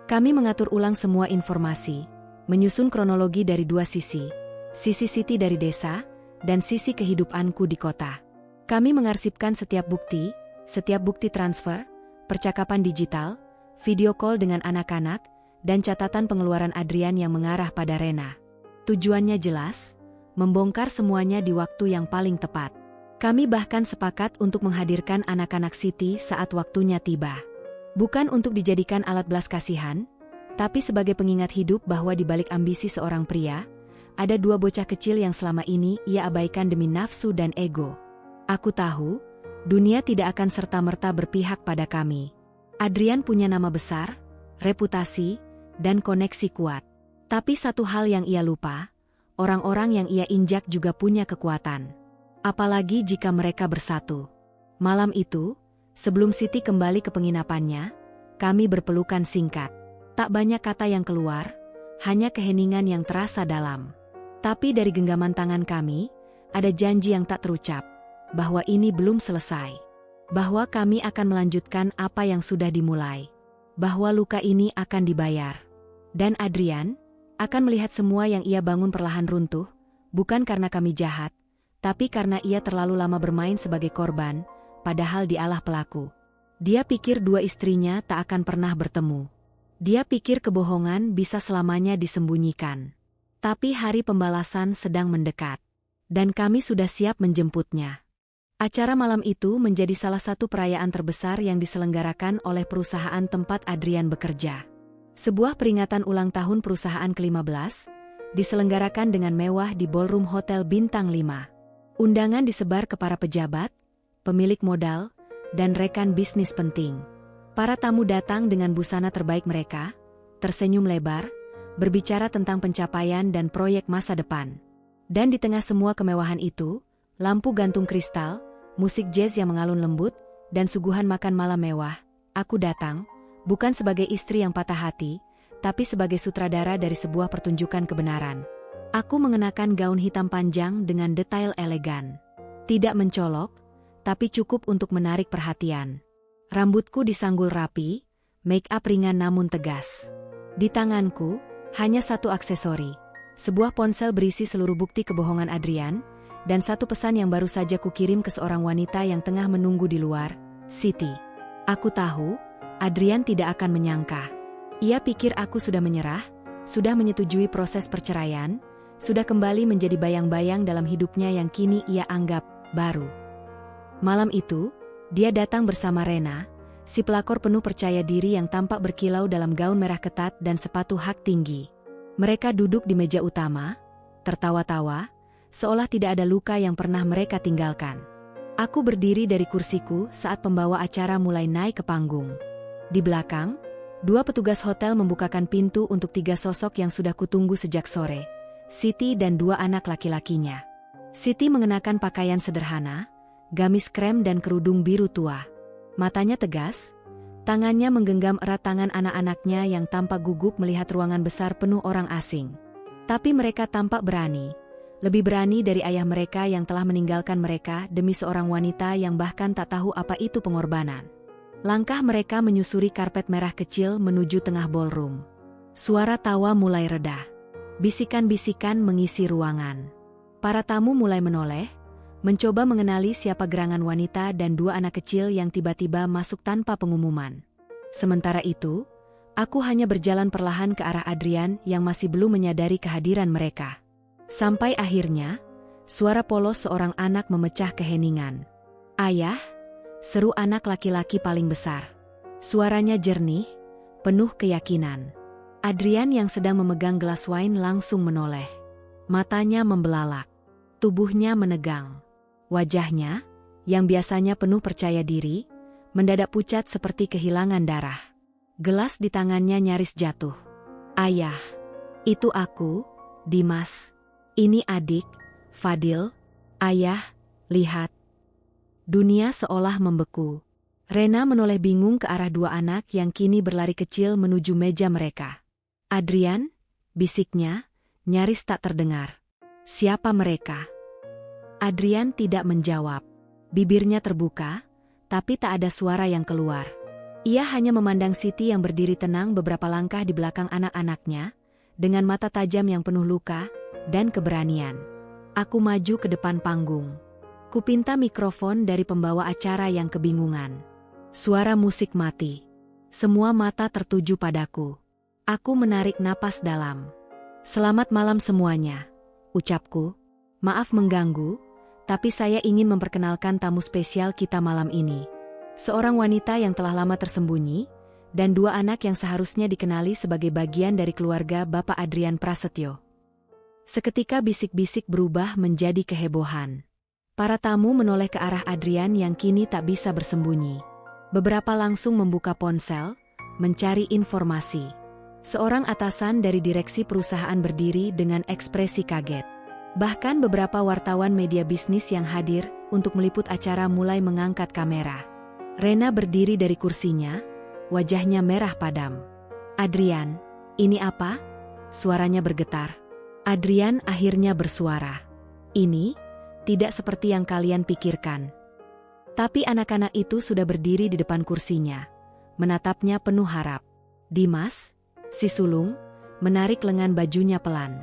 Kami mengatur ulang semua informasi, menyusun kronologi dari 2 sisi Siti dari desa, dan sisi kehidupanku di kota. Kami mengarsipkan setiap bukti transfer, percakapan digital, video call dengan anak-anak, dan catatan pengeluaran Adrian yang mengarah pada Rena. Tujuannya jelas, membongkar semuanya di waktu yang paling tepat. Kami bahkan sepakat untuk menghadirkan anak-anak Siti saat waktunya tiba. Bukan untuk dijadikan alat belas kasihan, tapi sebagai pengingat hidup bahwa di balik ambisi seorang pria, ada 2 bocah kecil yang selama ini ia abaikan demi nafsu dan ego. Aku tahu, dunia tidak akan serta-merta berpihak pada kami. Adrian punya nama besar, reputasi, dan koneksi kuat. Tapi satu hal yang ia lupa, orang-orang yang ia injak juga punya kekuatan. Apalagi jika mereka bersatu. Malam itu, sebelum Siti kembali ke penginapannya, kami berpelukan singkat. Tak banyak kata yang keluar, hanya keheningan yang terasa dalam. Tapi dari genggaman tangan kami, ada janji yang tak terucap, bahwa ini belum selesai. Bahwa kami akan melanjutkan apa yang sudah dimulai. Bahwa luka ini akan dibayar. Dan Adrian akan melihat semua yang ia bangun perlahan runtuh, bukan karena kami jahat, tapi karena ia terlalu lama bermain sebagai korban, padahal dialah pelaku. Dia pikir 2 istrinya tak akan pernah bertemu. Dia pikir kebohongan bisa selamanya disembunyikan. Tapi hari pembalasan sedang mendekat. Dan kami sudah siap menjemputnya. Acara malam itu menjadi salah satu perayaan terbesar yang diselenggarakan oleh perusahaan tempat Adrian bekerja. Sebuah peringatan ulang tahun perusahaan ke-15, diselenggarakan dengan mewah di ballroom Hotel Bintang 5. Undangan disebar ke para pejabat, pemilik modal, dan rekan bisnis penting. Para tamu datang dengan busana terbaik mereka, tersenyum lebar, berbicara tentang pencapaian dan proyek masa depan. Dan di tengah semua kemewahan itu, lampu gantung kristal, musik jazz yang mengalun lembut, dan suguhan makan malam mewah. Aku datang, bukan sebagai istri yang patah hati, tapi sebagai sutradara dari sebuah pertunjukan kebenaran. Aku mengenakan gaun hitam panjang dengan detail elegan. Tidak mencolok, tapi cukup untuk menarik perhatian. Rambutku disanggul rapi, make up ringan namun tegas. Di tanganku, hanya satu aksesori, sebuah ponsel berisi seluruh bukti kebohongan Adrian, dan satu pesan yang baru saja kukirim ke seorang wanita yang tengah menunggu di luar, Siti. Aku tahu, Adrian tidak akan menyangka. Ia pikir aku sudah menyerah, sudah menyetujui proses perceraian, sudah kembali menjadi bayang-bayang dalam hidupnya yang kini ia anggap baru. Malam itu, dia datang bersama Rena, si pelakor penuh percaya diri yang tampak berkilau dalam gaun merah ketat dan sepatu hak tinggi. Mereka duduk di meja utama, tertawa-tawa, seolah tidak ada luka yang pernah mereka tinggalkan. Aku berdiri dari kursiku saat pembawa acara mulai naik ke panggung. Di belakang, dua petugas hotel membukakan pintu untuk tiga sosok yang sudah kutunggu sejak sore, Siti dan dua anak laki-lakinya. Siti mengenakan pakaian sederhana, gamis krem dan kerudung biru tua. Matanya tegas, tangannya menggenggam erat tangan anak-anaknya yang tampak gugup melihat ruangan besar penuh orang asing. Tapi mereka tampak berani, lebih berani dari ayah mereka yang telah meninggalkan mereka demi seorang wanita yang bahkan tak tahu apa itu pengorbanan. Langkah mereka menyusuri karpet merah kecil menuju tengah ballroom. Suara tawa mulai reda. Bisikan-bisikan mengisi ruangan. Para tamu mulai menoleh, mencoba mengenali siapa gerangan wanita dan dua anak kecil yang tiba-tiba masuk tanpa pengumuman. Sementara itu, aku hanya berjalan perlahan ke arah Adrian yang masih belum menyadari kehadiran mereka. Sampai akhirnya, suara polos seorang anak memecah keheningan. "Ayah!" seru anak laki-laki paling besar. Suaranya jernih, penuh keyakinan. Adrian yang sedang memegang gelas wine langsung menoleh. Matanya membelalak. Tubuhnya menegang. Wajahnya, yang biasanya penuh percaya diri, mendadak pucat seperti kehilangan darah. Gelas di tangannya nyaris jatuh. "Ayah, itu aku, Dimas. Ini adik, Fadil. Ayah, lihat." Dunia seolah membeku. Rena menoleh bingung ke arah dua anak yang kini berlari kecil menuju meja mereka. "Adrian," bisiknya, nyaris tak terdengar. "Siapa mereka?" Adrian tidak menjawab. Bibirnya terbuka, tapi tak ada suara yang keluar. Ia hanya memandang Siti yang berdiri tenang beberapa langkah di belakang anak-anaknya, dengan mata tajam yang penuh luka dan keberanian. Aku maju ke depan panggung. Kupinta mikrofon dari pembawa acara yang kebingungan. Suara musik mati. Semua mata tertuju padaku. Aku menarik napas dalam. "Selamat malam semuanya," ucapku. "Maaf mengganggu, tapi saya ingin memperkenalkan tamu spesial kita malam ini. Seorang wanita yang telah lama tersembunyi, dan dua anak yang seharusnya dikenali sebagai bagian dari keluarga Bapak Adrian Prasetyo." Seketika bisik-bisik berubah menjadi kehebohan. Para tamu menoleh ke arah Adrian yang kini tak bisa bersembunyi. Beberapa langsung membuka ponsel, mencari informasi. Seorang atasan dari direksi perusahaan berdiri dengan ekspresi kaget. Bahkan beberapa wartawan media bisnis yang hadir untuk meliput acara mulai mengangkat kamera. Rena berdiri dari kursinya, wajahnya merah padam. "Adrian, ini apa?" Suaranya bergetar. Adrian akhirnya bersuara. "Ini tidak seperti yang kalian pikirkan." Tapi anak-anak itu sudah berdiri di depan kursinya, menatapnya penuh harap. Dimas, si sulung, menarik lengan bajunya pelan.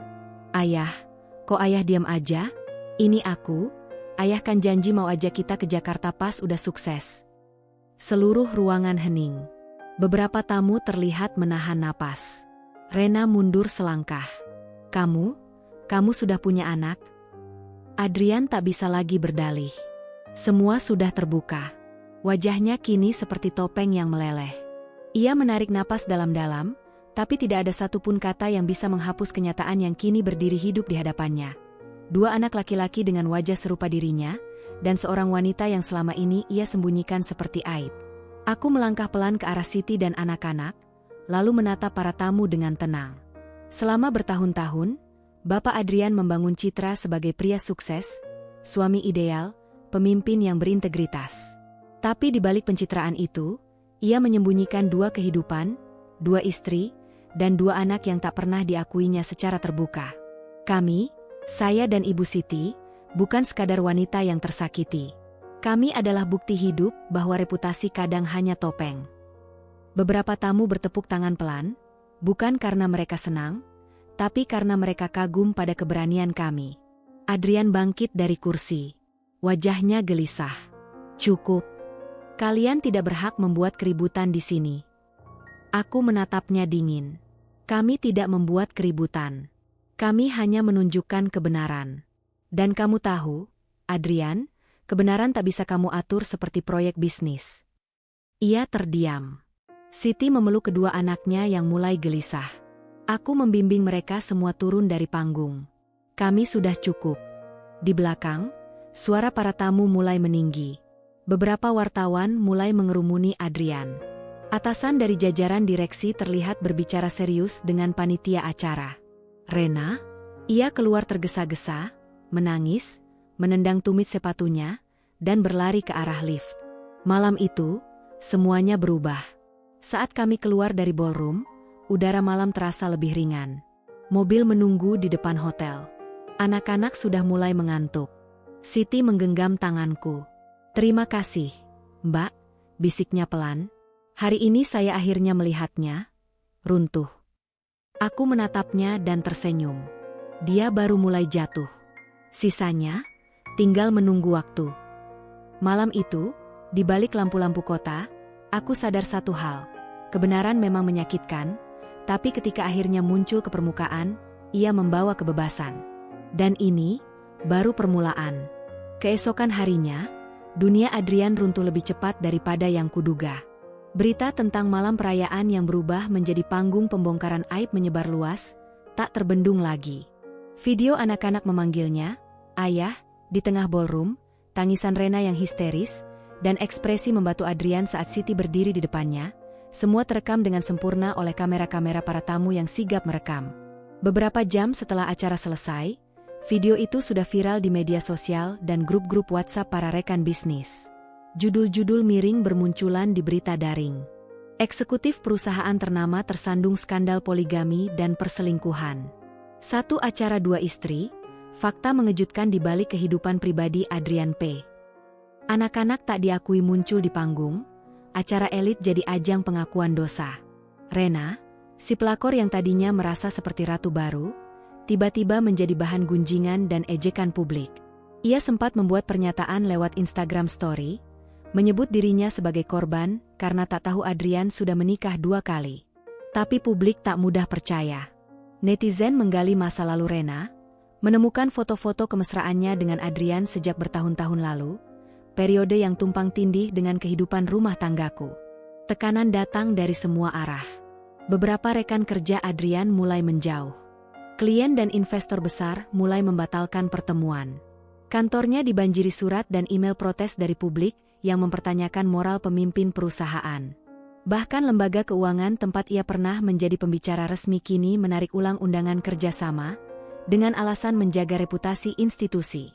"Ayah, kok ayah diam aja? Ini aku, ayah kan janji mau ajak kita ke Jakarta pas udah sukses." Seluruh ruangan hening. Beberapa tamu terlihat menahan napas. Rena mundur selangkah. Kamu sudah punya anak? Adrian tak bisa lagi berdalih. Semua sudah terbuka. Wajahnya kini seperti topeng yang meleleh. Ia menarik napas dalam-dalam, tapi tidak ada satupun kata yang bisa menghapus kenyataan yang kini berdiri hidup di hadapannya. Dua anak laki-laki dengan wajah serupa dirinya, dan seorang wanita yang selama ini ia sembunyikan seperti aib. Aku melangkah pelan ke arah Siti dan anak-anak, lalu menatap para tamu dengan tenang. Selama bertahun-tahun, Bapak Adrian membangun citra sebagai pria sukses, suami ideal, pemimpin yang berintegritas. Tapi di balik pencitraan itu, ia menyembunyikan dua kehidupan, dua istri, dan dua anak yang tak pernah diakuinya secara terbuka. Kami, saya dan Ibu Siti, bukan sekadar wanita yang tersakiti. Kami adalah bukti hidup bahwa reputasi kadang hanya topeng. Beberapa tamu bertepuk tangan pelan, bukan karena mereka senang, tapi karena mereka kagum pada keberanian kami. Adrian bangkit dari kursi. Wajahnya gelisah. Cukup. Kalian tidak berhak membuat keributan di sini. Aku menatapnya dingin. Kami tidak membuat keributan. Kami hanya menunjukkan kebenaran. Dan kamu tahu, Adrian, kebenaran tak bisa kamu atur seperti proyek bisnis. Ia terdiam. Siti memeluk kedua anaknya yang mulai gelisah. Aku membimbing mereka semua turun dari panggung. Kami sudah cukup. Di belakang, suara para tamu mulai meninggi. Beberapa wartawan mulai mengerumuni Adrian. Atasan dari jajaran direksi terlihat berbicara serius dengan panitia acara. Rena? Ia keluar tergesa-gesa, menangis, menendang tumit sepatunya, dan berlari ke arah lift. Malam itu, semuanya berubah. Saat kami keluar dari ballroom, udara malam terasa lebih ringan. Mobil menunggu di depan hotel. Anak-anak sudah mulai mengantuk. Siti menggenggam tanganku. Terima kasih, Mbak, bisiknya pelan. Hari ini saya akhirnya melihatnya. Runtuh. Aku menatapnya dan tersenyum. Dia baru mulai jatuh. Sisanya, tinggal menunggu waktu. Malam itu, di balik lampu-lampu kota, aku sadar satu hal. Kebenaran memang menyakitkan, tapi ketika akhirnya muncul ke permukaan, ia membawa kebebasan. Dan ini, baru permulaan. Keesokan harinya, dunia Adrian runtuh lebih cepat daripada yang kuduga. Berita tentang malam perayaan yang berubah menjadi panggung pembongkaran aib menyebar luas, tak terbendung lagi. Video anak-anak memanggilnya, "Ayah," di tengah ballroom, tangisan Rena yang histeris, dan ekspresi membatu Adrian saat Siti berdiri di depannya, semua terekam dengan sempurna oleh kamera-kamera para tamu yang sigap merekam. Beberapa jam setelah acara selesai, video itu sudah viral di media sosial dan grup-grup WhatsApp para rekan bisnis. Judul-judul miring bermunculan di berita daring. Eksekutif perusahaan ternama tersandung skandal poligami dan perselingkuhan. Satu acara dua istri, fakta mengejutkan di balik kehidupan pribadi Adrian P. Anak-anak tak diakui muncul di panggung, acara elit jadi ajang pengakuan dosa. Rena, si pelakor yang tadinya merasa seperti ratu baru, tiba-tiba menjadi bahan gunjingan dan ejekan publik. Ia sempat membuat pernyataan lewat Instagram Story, menyebut dirinya sebagai korban karena tak tahu Adrian sudah menikah 2 kali. Tapi publik tak mudah percaya. Netizen menggali masa lalu Rena, menemukan foto-foto kemesraannya dengan Adrian sejak bertahun-tahun lalu, periode yang tumpang tindih dengan kehidupan rumah tanggaku. Tekanan datang dari semua arah. Beberapa rekan kerja Adrian mulai menjauh. Klien dan investor besar mulai membatalkan pertemuan. Kantornya dibanjiri surat dan email protes dari publik yang mempertanyakan moral pemimpin perusahaan. Bahkan lembaga keuangan tempat ia pernah menjadi pembicara resmi kini menarik ulang undangan kerjasama dengan alasan menjaga reputasi institusi.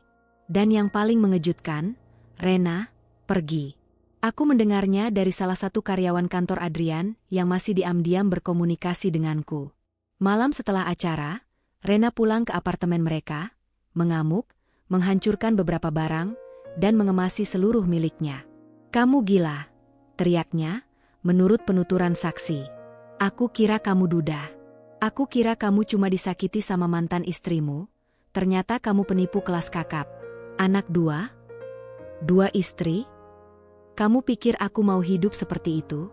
Dan yang paling mengejutkan, Rena pergi. Aku mendengarnya dari salah satu karyawan kantor Adrian yang masih diam-diam berkomunikasi denganku. Malam setelah acara, Rena pulang ke apartemen mereka, mengamuk, menghancurkan beberapa barang, dan mengemasi seluruh miliknya. "Kamu gila," teriaknya, menurut penuturan saksi. "Aku kira kamu duda. Aku kira kamu cuma disakiti sama mantan istrimu, ternyata kamu penipu kelas kakap. Anak 2 istri? Kamu pikir aku mau hidup seperti itu?"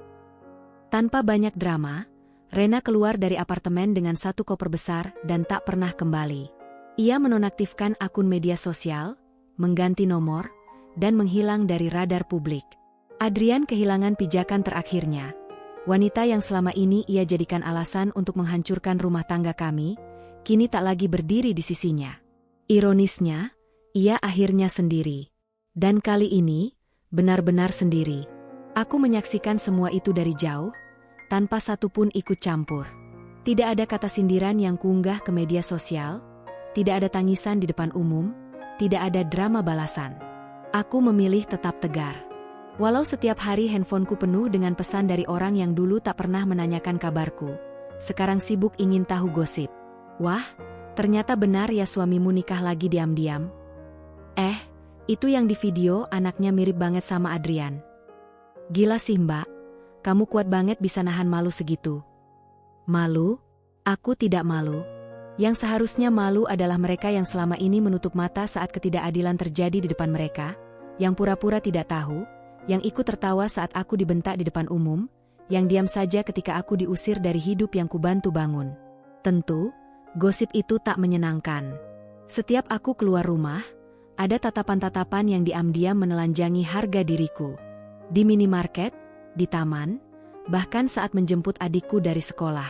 Tanpa banyak drama, Rena keluar dari apartemen dengan satu koper besar dan tak pernah kembali. Ia menonaktifkan akun media sosial, mengganti nomor, dan menghilang dari radar publik. Adrian kehilangan pijakan terakhirnya. Wanita yang selama ini ia jadikan alasan untuk menghancurkan rumah tangga kami, kini tak lagi berdiri di sisinya. Ironisnya, ia akhirnya sendiri. Dan kali ini, benar-benar sendiri. Aku menyaksikan semua itu dari jauh, tanpa satupun ikut campur. Tidak ada kata sindiran yang kuunggah ke media sosial, tidak ada tangisan di depan umum, tidak ada drama balasan. Aku memilih tetap tegar. Walau setiap hari handphoneku penuh dengan pesan dari orang yang dulu tak pernah menanyakan kabarku, sekarang sibuk ingin tahu gosip. Wah, ternyata benar ya suamimu nikah lagi diam-diam. Itu yang di video anaknya mirip banget sama Adrian. Gila sih mbak. Kamu kuat banget bisa nahan malu segitu. Malu? Aku tidak malu. Yang seharusnya malu adalah mereka yang selama ini menutup mata saat ketidakadilan terjadi di depan mereka, yang pura-pura tidak tahu, yang ikut tertawa saat aku dibentak di depan umum, yang diam saja ketika aku diusir dari hidup yang kubantu bangun. Tentu, gosip itu tak menyenangkan. Setiap aku keluar rumah, ada tatapan-tatapan yang diam-diam menelanjangi harga diriku. Di minimarket, di taman, bahkan saat menjemput adikku dari sekolah.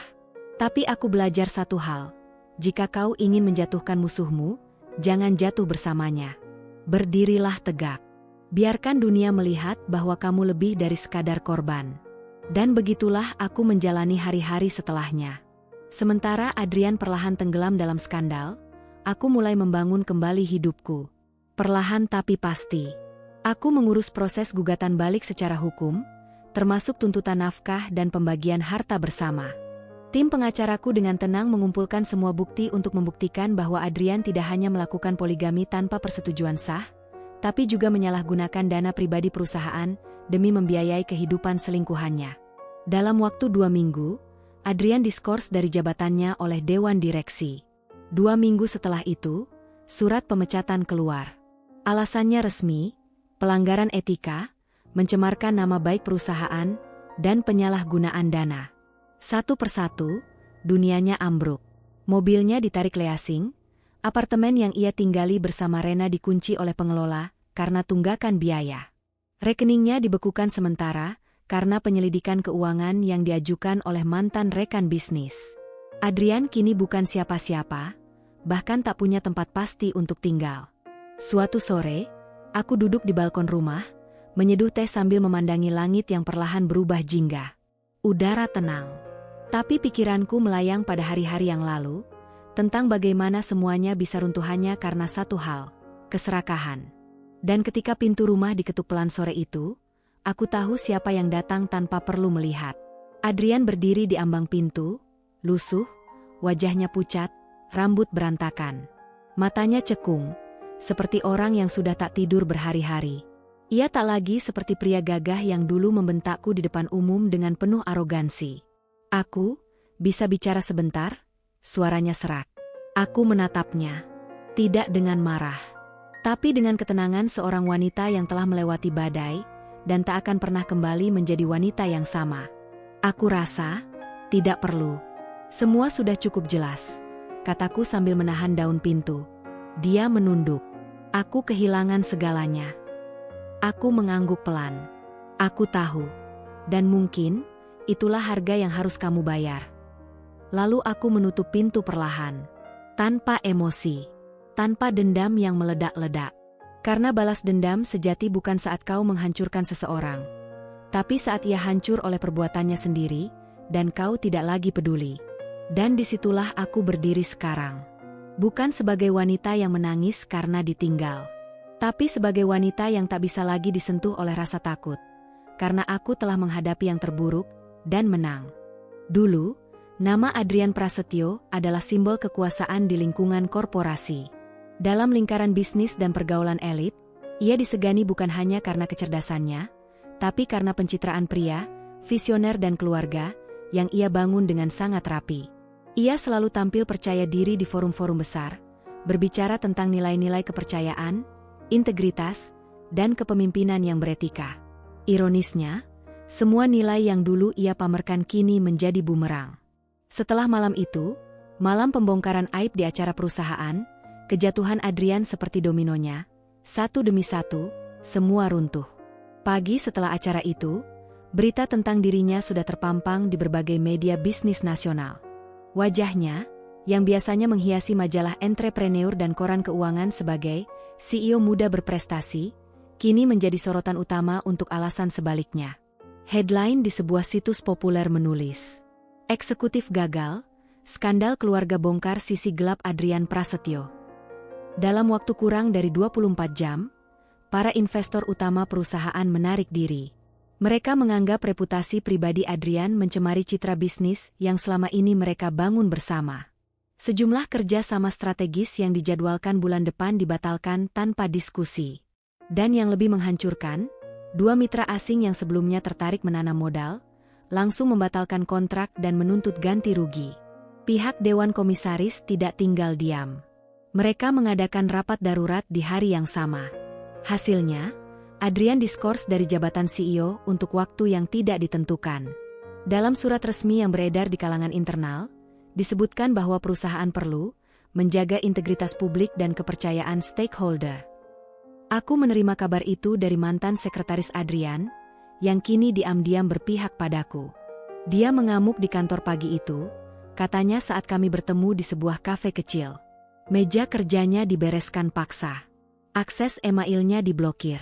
Tapi aku belajar satu hal. Jika kau ingin menjatuhkan musuhmu, jangan jatuh bersamanya. Berdirilah tegak. Biarkan dunia melihat bahwa kamu lebih dari sekadar korban. Dan begitulah aku menjalani hari-hari setelahnya. Sementara Adrian perlahan tenggelam dalam skandal, aku mulai membangun kembali hidupku. Perlahan tapi pasti. Aku mengurus proses gugatan balik secara hukum, termasuk tuntutan nafkah dan pembagian harta bersama. Tim pengacaraku dengan tenang mengumpulkan semua bukti untuk membuktikan bahwa Adrian tidak hanya melakukan poligami tanpa persetujuan sah, tapi juga menyalahgunakan dana pribadi perusahaan demi membiayai kehidupan selingkuhannya. Dalam waktu 2 minggu, Adrian diskors dari jabatannya oleh Dewan Direksi. 2 minggu setelah itu, surat pemecatan keluar. Alasannya resmi, pelanggaran etika, mencemarkan nama baik perusahaan, dan penyalahgunaan dana. Satu persatu, dunianya ambruk. Mobilnya ditarik leasing, apartemen yang ia tinggali bersama Rena dikunci oleh pengelola karena tunggakan biaya. Rekeningnya dibekukan sementara karena penyelidikan keuangan yang diajukan oleh mantan rekan bisnis. Adrian kini bukan siapa-siapa, bahkan tak punya tempat pasti untuk tinggal. Suatu sore, aku duduk di balkon rumah, menyeduh teh sambil memandangi langit yang perlahan berubah jingga. Udara tenang. Tapi pikiranku melayang pada hari-hari yang lalu, tentang bagaimana semuanya bisa runtuh hanya karena satu hal, keserakahan. Dan ketika pintu rumah diketuk pelan sore itu, aku tahu siapa yang datang tanpa perlu melihat. Adrian berdiri di ambang pintu, lusuh, wajahnya pucat, rambut berantakan. Matanya cekung, seperti orang yang sudah tak tidur berhari-hari. Ia tak lagi seperti pria gagah yang dulu membentakku di depan umum dengan penuh arogansi. Aku, bisa bicara sebentar? Suaranya serak. Aku menatapnya. Tidak dengan marah. Tapi dengan ketenangan seorang wanita yang telah melewati badai, dan tak akan pernah kembali menjadi wanita yang sama. Aku rasa, tidak perlu. Semua sudah cukup jelas, kataku sambil menahan daun pintu. Dia menunduk. Aku kehilangan segalanya. Aku mengangguk pelan. Aku tahu. Dan mungkin, itulah harga yang harus kamu bayar. Lalu aku menutup pintu perlahan. Tanpa emosi. Tanpa dendam yang meledak-ledak. Karena balas dendam sejati bukan saat kau menghancurkan seseorang. Tapi saat ia hancur oleh perbuatannya sendiri, dan kau tidak lagi peduli. Dan disitulah aku berdiri sekarang. Bukan sebagai wanita yang menangis karena ditinggal. Tapi sebagai wanita yang tak bisa lagi disentuh oleh rasa takut. Karena aku telah menghadapi yang terburuk, dan menang. Dulu, nama Adrian Prasetyo adalah simbol kekuasaan di lingkungan korporasi. Dalam lingkaran bisnis dan pergaulan elit, ia disegani bukan hanya karena kecerdasannya, tapi karena pencitraan pria, visioner dan keluarga, yang ia bangun dengan sangat rapi. Ia selalu tampil percaya diri di forum-forum besar, berbicara tentang nilai-nilai kepercayaan, integritas, dan kepemimpinan yang beretika. Ironisnya, Semua nilai yang dulu ia pamerkan kini menjadi bumerang. Setelah malam itu, malam pembongkaran aib di acara perusahaan, kejatuhan Adrian seperti dominonya, satu demi satu, semua runtuh. Pagi setelah acara itu, berita tentang dirinya sudah terpampang di berbagai media bisnis nasional. Wajahnya, yang biasanya menghiasi majalah entrepreneur dan koran keuangan sebagai CEO muda berprestasi, kini menjadi sorotan utama untuk alasan sebaliknya. Headline di sebuah situs populer menulis, "Eksekutif gagal, skandal keluarga bongkar sisi gelap Adrian Prasetyo." Dalam waktu kurang dari 24 jam, para investor utama perusahaan menarik diri. Mereka menganggap reputasi pribadi Adrian mencemari citra bisnis yang selama ini mereka bangun bersama. Sejumlah kerja sama strategis yang dijadwalkan bulan depan dibatalkan tanpa diskusi. Dan yang lebih menghancurkan, dua mitra asing yang sebelumnya tertarik menanam modal, langsung membatalkan kontrak dan menuntut ganti rugi. Pihak Dewan Komisaris tidak tinggal diam. Mereka mengadakan rapat darurat di hari yang sama. Hasilnya, Adrian diskors dari jabatan CEO untuk waktu yang tidak ditentukan. Dalam surat resmi yang beredar di kalangan internal, disebutkan bahwa perusahaan perlu menjaga integritas publik dan kepercayaan stakeholder. Aku menerima kabar itu dari mantan sekretaris Adrian, yang kini diam-diam berpihak padaku. Dia mengamuk di kantor pagi itu, katanya saat kami bertemu di sebuah kafe kecil. Meja kerjanya dibereskan paksa. Akses emailnya diblokir.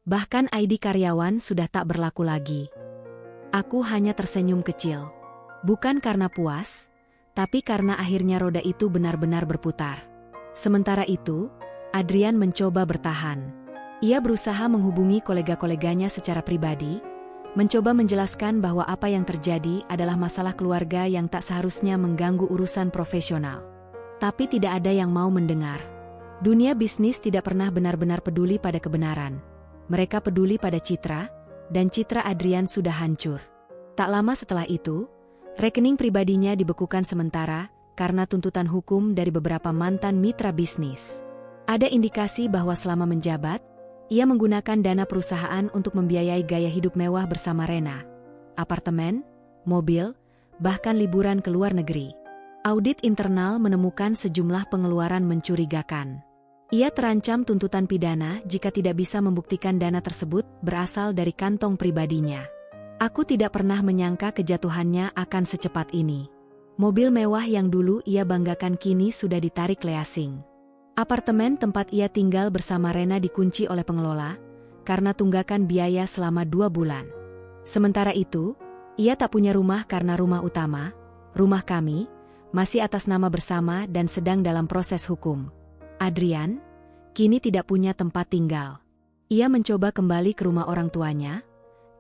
Bahkan ID karyawan sudah tak berlaku lagi. Aku hanya tersenyum kecil. Bukan karena puas, tapi karena akhirnya roda itu benar-benar berputar. Sementara itu, Adrian mencoba bertahan. Ia berusaha menghubungi kolega-koleganya secara pribadi, mencoba menjelaskan bahwa apa yang terjadi adalah masalah keluarga yang tak seharusnya mengganggu urusan profesional. Tapi tidak ada yang mau mendengar. Dunia bisnis tidak pernah benar-benar peduli pada kebenaran. Mereka peduli pada citra, dan citra Adrian sudah hancur. Tak lama setelah itu, rekening pribadinya dibekukan sementara karena tuntutan hukum dari beberapa mantan mitra bisnis. Ada indikasi bahwa selama menjabat, ia menggunakan dana perusahaan untuk membiayai gaya hidup mewah bersama Rena, apartemen, mobil, bahkan liburan ke luar negeri. Audit internal menemukan sejumlah pengeluaran mencurigakan. Ia terancam tuntutan pidana jika tidak bisa membuktikan dana tersebut berasal dari kantong pribadinya. Aku tidak pernah menyangka kejatuhannya akan secepat ini. Mobil mewah yang dulu ia banggakan kini sudah ditarik leasing. Apartemen tempat ia tinggal bersama Rena dikunci oleh pengelola karena tunggakan biaya selama 2 bulan. Sementara itu, ia tak punya rumah karena rumah utama, rumah kami, masih atas nama bersama dan sedang dalam proses hukum. Adrian, kini tidak punya tempat tinggal. Ia mencoba kembali ke rumah orang tuanya,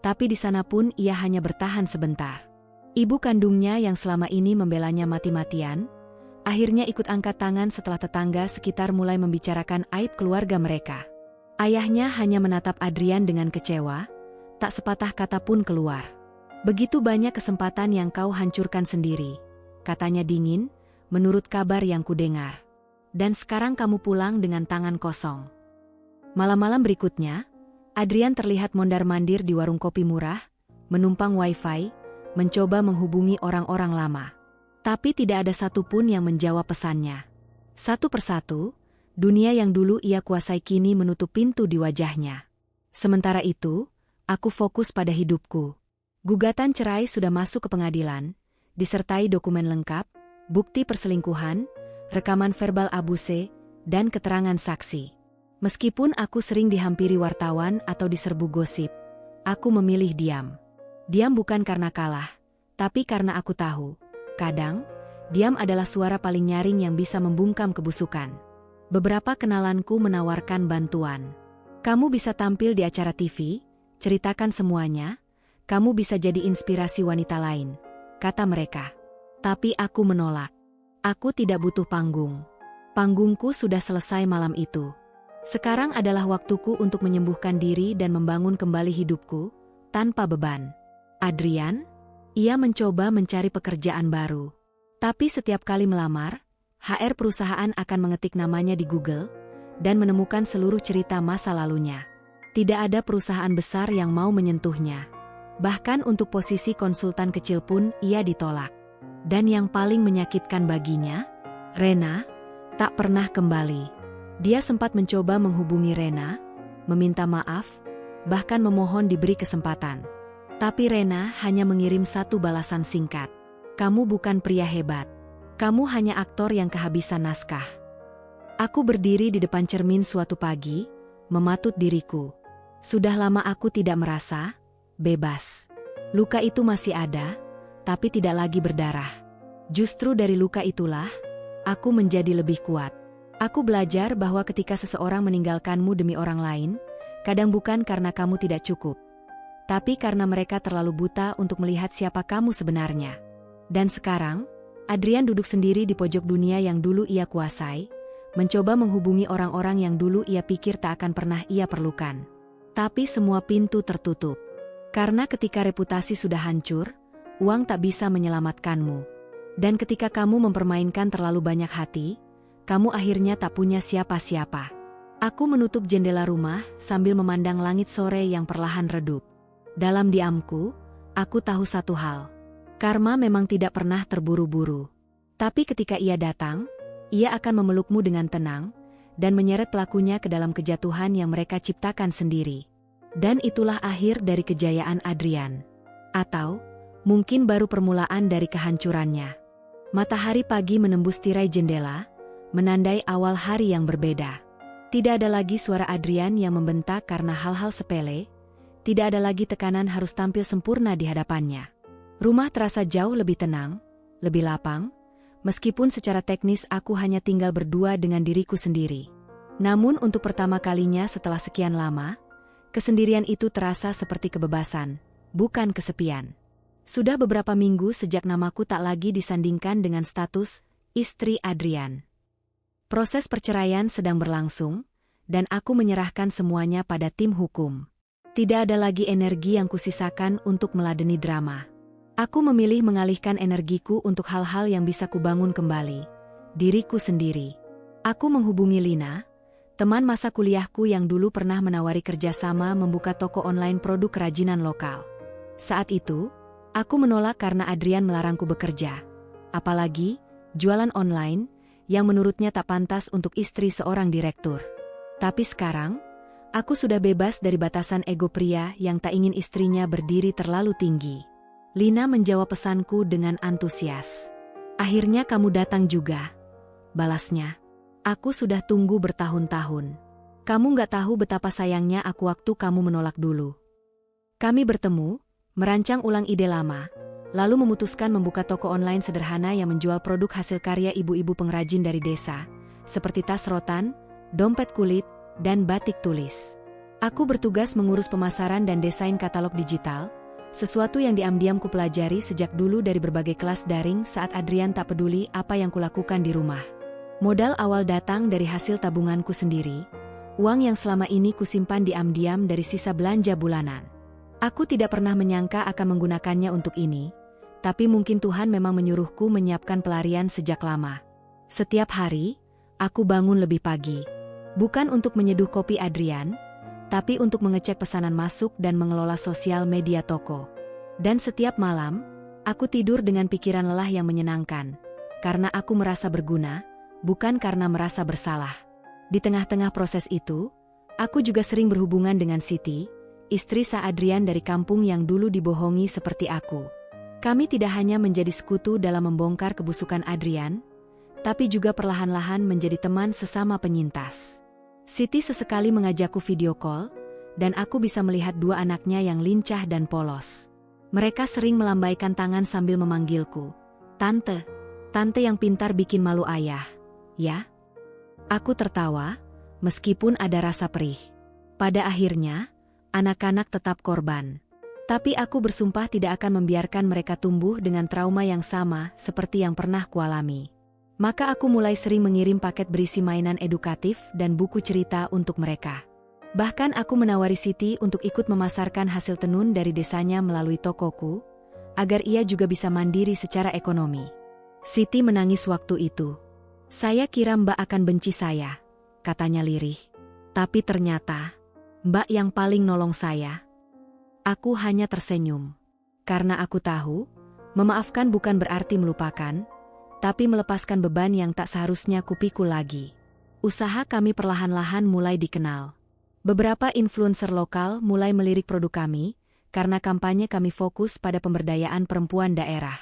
tapi di sana pun ia hanya bertahan sebentar. Ibu kandungnya yang selama ini membelanya mati-matian, akhirnya ikut angkat tangan setelah tetangga sekitar mulai membicarakan aib keluarga mereka. Ayahnya hanya menatap Adrian dengan kecewa, tak sepatah kata pun keluar. "Begitu banyak kesempatan yang kau hancurkan sendiri," katanya dingin, menurut kabar yang kudengar. "Dan sekarang kamu pulang dengan tangan kosong." Malam-malam berikutnya, Adrian terlihat mondar-mandir di warung kopi murah, menumpang wifi, mencoba menghubungi orang-orang lama. Tapi tidak ada satupun yang menjawab pesannya. Satu persatu, dunia yang dulu ia kuasai kini menutup pintu di wajahnya. Sementara itu, aku fokus pada hidupku. Gugatan cerai sudah masuk ke pengadilan, disertai dokumen lengkap, bukti perselingkuhan, rekaman verbal abuse, dan keterangan saksi. Meskipun aku sering dihampiri wartawan atau diserbu gosip, aku memilih diam. Diam bukan karena kalah, tapi karena aku tahu. Kadang, diam adalah suara paling nyaring yang bisa membungkam kebusukan. Beberapa kenalanku menawarkan bantuan. "Kamu bisa tampil di acara TV, ceritakan semuanya, kamu bisa jadi inspirasi wanita lain," kata mereka. Tapi aku menolak. Aku tidak butuh panggung. Panggungku sudah selesai malam itu. Sekarang adalah waktuku untuk menyembuhkan diri dan membangun kembali hidupku, tanpa beban. Adrian? Ia mencoba mencari pekerjaan baru. Tapi setiap kali melamar, HR perusahaan akan mengetik namanya di Google dan menemukan seluruh cerita masa lalunya. Tidak ada perusahaan besar yang mau menyentuhnya. Bahkan untuk posisi konsultan kecil pun ia ditolak. Dan yang paling menyakitkan baginya, Rena tak pernah kembali. Dia sempat mencoba menghubungi Rena, meminta maaf, bahkan memohon diberi kesempatan. Tapi Rena hanya mengirim satu balasan singkat. Kamu bukan pria hebat. Kamu hanya aktor yang kehabisan naskah. Aku berdiri di depan cermin suatu pagi, mematut diriku. Sudah lama aku tidak merasa bebas. Luka itu masih ada, tapi tidak lagi berdarah. Justru dari luka itulah, aku menjadi lebih kuat. Aku belajar bahwa ketika seseorang meninggalkanmu demi orang lain, kadang bukan karena kamu tidak cukup, tapi karena mereka terlalu buta untuk melihat siapa kamu sebenarnya. Dan sekarang, Adrian duduk sendiri di pojok dunia yang dulu ia kuasai, mencoba menghubungi orang-orang yang dulu ia pikir tak akan pernah ia perlukan. Tapi semua pintu tertutup. Karena ketika reputasi sudah hancur, uang tak bisa menyelamatkanmu. Dan ketika kamu mempermainkan terlalu banyak hati, kamu akhirnya tak punya siapa-siapa. Aku menutup jendela rumah sambil memandang langit sore yang perlahan redup. Dalam diamku, aku tahu satu hal. Karma memang tidak pernah terburu-buru. Tapi ketika ia datang, ia akan memelukmu dengan tenang, dan menyeret pelakunya ke dalam kejatuhan yang mereka ciptakan sendiri. Dan itulah akhir dari kejayaan Adrian. Atau, mungkin baru permulaan dari kehancurannya. Matahari pagi menembus tirai jendela, menandai awal hari yang berbeda. Tidak ada lagi suara Adrian yang membentak karena hal-hal sepele, tidak ada lagi tekanan harus tampil sempurna di hadapannya. Rumah terasa jauh lebih tenang, lebih lapang, meskipun secara teknis aku hanya tinggal berdua dengan diriku sendiri. Namun untuk pertama kalinya setelah sekian lama, kesendirian itu terasa seperti kebebasan, bukan kesepian. Sudah beberapa minggu sejak namaku tak lagi disandingkan dengan status istri Adrian. Proses perceraian sedang berlangsung, dan aku menyerahkan semuanya pada tim hukum. Tidak ada lagi energi yang kusisakan untuk meladeni drama. Aku memilih mengalihkan energiku untuk hal-hal yang bisa kubangun kembali, diriku sendiri. Aku menghubungi Lina, teman masa kuliahku yang dulu pernah menawari kerjasama membuka toko online produk kerajinan lokal. Saat itu, aku menolak karena Adrian melarangku bekerja. Apalagi, jualan online, yang menurutnya tak pantas untuk istri seorang direktur. Tapi sekarang, aku sudah bebas dari batasan ego pria yang tak ingin istrinya berdiri terlalu tinggi. Lina menjawab pesanku dengan antusias. Akhirnya kamu datang juga, balasnya. Aku sudah tunggu bertahun-tahun. Kamu gak tahu betapa sayangnya aku waktu kamu menolak dulu. Kami bertemu, merancang ulang ide lama, lalu memutuskan membuka toko online sederhana yang menjual produk hasil karya ibu-ibu pengrajin dari desa, seperti tas rotan, dompet kulit, dan batik tulis. Aku bertugas mengurus pemasaran dan desain katalog digital, sesuatu yang diam-diam kupelajari sejak dulu dari berbagai kelas daring saat Adrian tak peduli apa yang kulakukan di rumah. Modal awal datang dari hasil tabunganku sendiri, uang yang selama ini kusimpan diam-diam dari sisa belanja bulanan. Aku tidak pernah menyangka akan menggunakannya untuk ini, tapi mungkin Tuhan memang menyuruhku menyiapkan pelarian sejak lama. Setiap hari, aku bangun lebih pagi. Bukan untuk menyeduh kopi Adrian, tapi untuk mengecek pesanan masuk dan mengelola sosial media toko. Dan setiap malam, aku tidur dengan pikiran lelah yang menyenangkan, karena aku merasa berguna, bukan karena merasa bersalah. Di tengah-tengah proses itu, aku juga sering berhubungan dengan Siti, istri Sa Adrian dari kampung yang dulu dibohongi seperti aku. Kami tidak hanya menjadi sekutu dalam membongkar kebusukan Adrian, tapi juga perlahan-lahan menjadi teman sesama penyintas. Siti sesekali mengajakku video call, dan aku bisa melihat dua anaknya yang lincah dan polos. Mereka sering melambaikan tangan sambil memanggilku, "Tante, tante yang pintar bikin malu ayah." Ya? Aku tertawa, meskipun ada rasa perih. Pada akhirnya, anak-anak tetap korban. Tapi aku bersumpah tidak akan membiarkan mereka tumbuh dengan trauma yang sama seperti yang pernah kualami. Maka aku mulai sering mengirim paket berisi mainan edukatif dan buku cerita untuk mereka. Bahkan aku menawari Siti untuk ikut memasarkan hasil tenun dari desanya melalui tokoku, agar ia juga bisa mandiri secara ekonomi. Siti menangis waktu itu. "Saya kira Mbak akan benci saya," katanya lirih. "Tapi ternyata, Mbak yang paling nolong saya." Aku hanya tersenyum. Karena aku tahu, memaafkan bukan berarti melupakan, tapi melepaskan beban yang tak seharusnya kupikul lagi. Usaha kami perlahan-lahan mulai dikenal. Beberapa influencer lokal mulai melirik produk kami, karena kampanye kami fokus pada pemberdayaan perempuan daerah.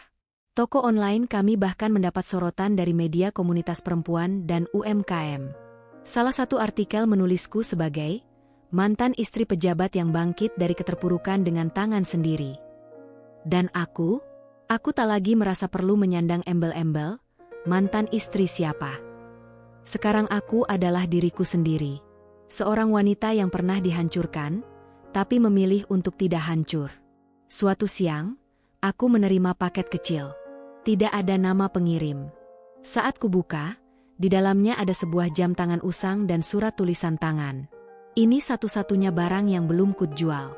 Toko online kami bahkan mendapat sorotan dari media komunitas perempuan dan UMKM. Salah satu artikel menulisku sebagai mantan istri pejabat yang bangkit dari keterpurukan dengan tangan sendiri. Dan aku tak lagi merasa perlu menyandang embel-embel, mantan istri siapa. Sekarang aku adalah diriku sendiri. Seorang wanita yang pernah dihancurkan, tapi memilih untuk tidak hancur. Suatu siang, aku menerima paket kecil. Tidak ada nama pengirim. Saat kubuka, di dalamnya ada sebuah jam tangan usang dan surat tulisan tangan. Ini satu-satunya barang yang belum kujual.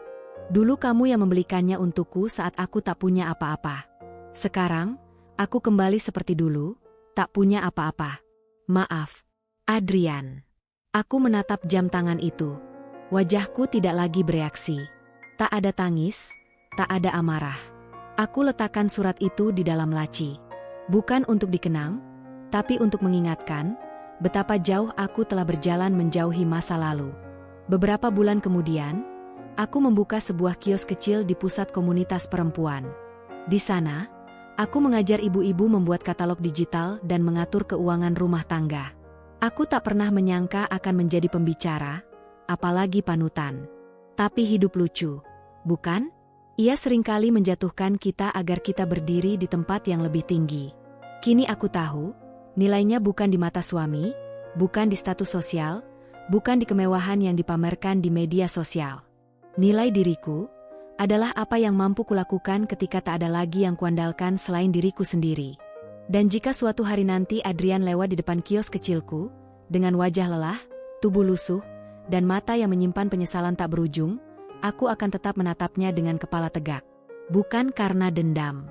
Dulu kamu yang membelikannya untukku saat aku tak punya apa-apa. Sekarang, aku kembali seperti dulu, tak punya apa-apa. Maaf, Adrian. Aku menatap jam tangan itu. Wajahku tidak lagi bereaksi. Tak ada tangis, tak ada amarah. Aku letakkan surat itu di dalam laci. Bukan untuk dikenang, tapi untuk mengingatkan betapa jauh aku telah berjalan menjauhi masa lalu. Beberapa bulan kemudian, aku membuka sebuah kios kecil di pusat komunitas perempuan. Di sana, aku mengajar ibu-ibu membuat katalog digital dan mengatur keuangan rumah tangga. Aku tak pernah menyangka akan menjadi pembicara, apalagi panutan. Tapi hidup lucu, bukan? Ia seringkali menjatuhkan kita agar kita berdiri di tempat yang lebih tinggi. Kini aku tahu, nilainya bukan di mata suami, bukan di status sosial, bukan di kemewahan yang dipamerkan di media sosial. Nilai diriku adalah apa yang mampu kulakukan ketika tak ada lagi yang kuandalkan selain diriku sendiri. Dan jika suatu hari nanti Adrian lewat di depan kios kecilku, dengan wajah lelah, tubuh lusuh, dan mata yang menyimpan penyesalan tak berujung, aku akan tetap menatapnya dengan kepala tegak. Bukan karena dendam,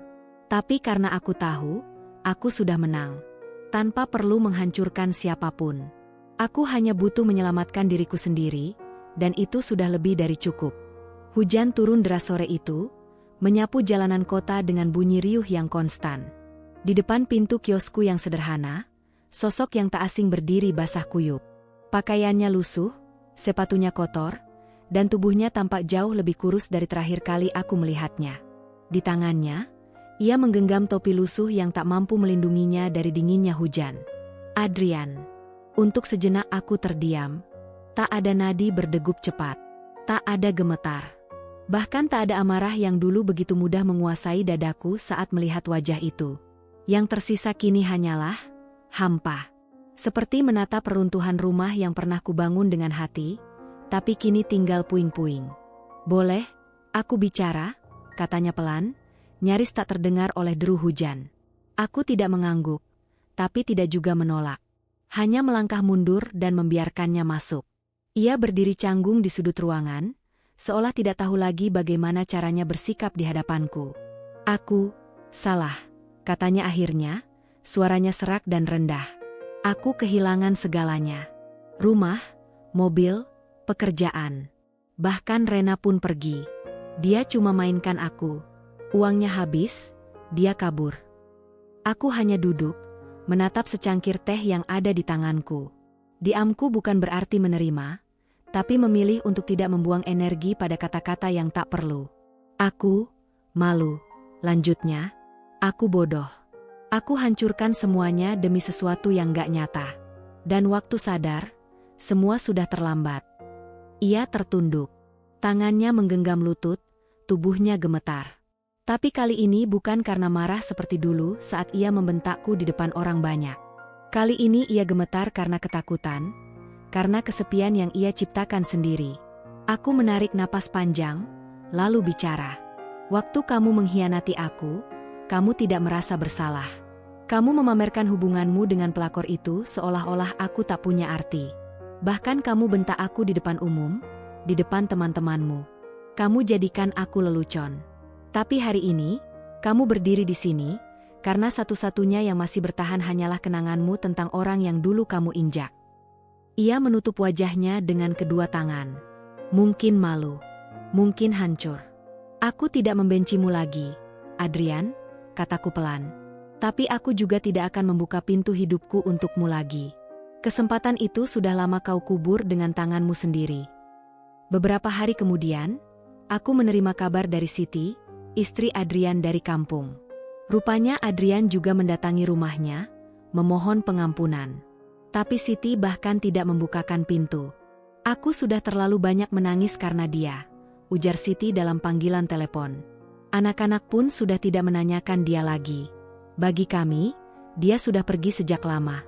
tapi karena aku tahu, aku sudah menang. Tanpa perlu menghancurkan siapapun. Aku hanya butuh menyelamatkan diriku sendiri, dan itu sudah lebih dari cukup. Hujan turun deras sore itu, menyapu jalanan kota dengan bunyi riuh yang konstan. Di depan pintu kiosku yang sederhana, sosok yang tak asing berdiri basah kuyup. Pakaiannya lusuh, sepatunya kotor, dan tubuhnya tampak jauh lebih kurus dari terakhir kali aku melihatnya. Di tangannya, ia menggenggam topi lusuh yang tak mampu melindunginya dari dinginnya hujan. Adrian. Untuk sejenak aku terdiam. Tak ada nadi berdegup cepat. Tak ada gemetar. Bahkan tak ada amarah yang dulu begitu mudah menguasai dadaku saat melihat wajah itu. Yang tersisa kini hanyalah hampa. Seperti menatap reruntuhan rumah yang pernah kubangun dengan hati, tapi kini tinggal puing-puing. Boleh, aku bicara, katanya pelan, nyaris tak terdengar oleh deru hujan. Aku tidak mengangguk, tapi tidak juga menolak. Hanya melangkah mundur dan membiarkannya masuk. Ia berdiri canggung di sudut ruangan, seolah tidak tahu lagi bagaimana caranya bersikap di hadapanku. Aku salah, katanya akhirnya, suaranya serak dan rendah. Aku kehilangan segalanya. Rumah, mobil, pekerjaan. Bahkan Rena pun pergi. Dia cuma mainkan aku. Uangnya habis, dia kabur. Aku hanya duduk, menatap secangkir teh yang ada di tanganku. Diamku bukan berarti menerima, tapi memilih untuk tidak membuang energi pada kata-kata yang tak perlu. Aku malu. Lanjutnya, aku bodoh. Aku hancurkan semuanya demi sesuatu yang gak nyata. Dan waktu sadar, semua sudah terlambat. Ia tertunduk. Tangannya menggenggam lutut, tubuhnya gemetar. Tapi kali ini bukan karena marah seperti dulu saat ia membentakku di depan orang banyak. Kali ini ia gemetar karena ketakutan, karena kesepian yang ia ciptakan sendiri. Aku menarik napas panjang, lalu bicara. Waktu kamu mengkhianati aku, kamu tidak merasa bersalah. Kamu memamerkan hubunganmu dengan pelakor itu seolah-olah aku tak punya arti. Bahkan kamu bentak aku di depan umum, di depan teman-temanmu. Kamu jadikan aku lelucon. Tapi hari ini, kamu berdiri di sini, karena satu-satunya yang masih bertahan hanyalah kenanganmu tentang orang yang dulu kamu injak. Ia menutup wajahnya dengan kedua tangan. Mungkin malu, mungkin hancur, Aku tidak membencimu lagi, Adrian, kataku pelan. Tapi aku juga tidak akan membuka pintu hidupku untukmu lagi. Kesempatan itu sudah lama kau kubur dengan tanganmu sendiri. Beberapa hari kemudian, aku menerima kabar dari Siti, istri Adrian dari kampung. Rupanya Adrian juga mendatangi rumahnya, memohon pengampunan. Tapi Siti bahkan tidak membukakan pintu. Aku sudah terlalu banyak menangis karena dia, ujar Siti dalam panggilan telepon. Anak-anak pun sudah tidak menanyakan dia lagi. Bagi kami, dia sudah pergi sejak lama.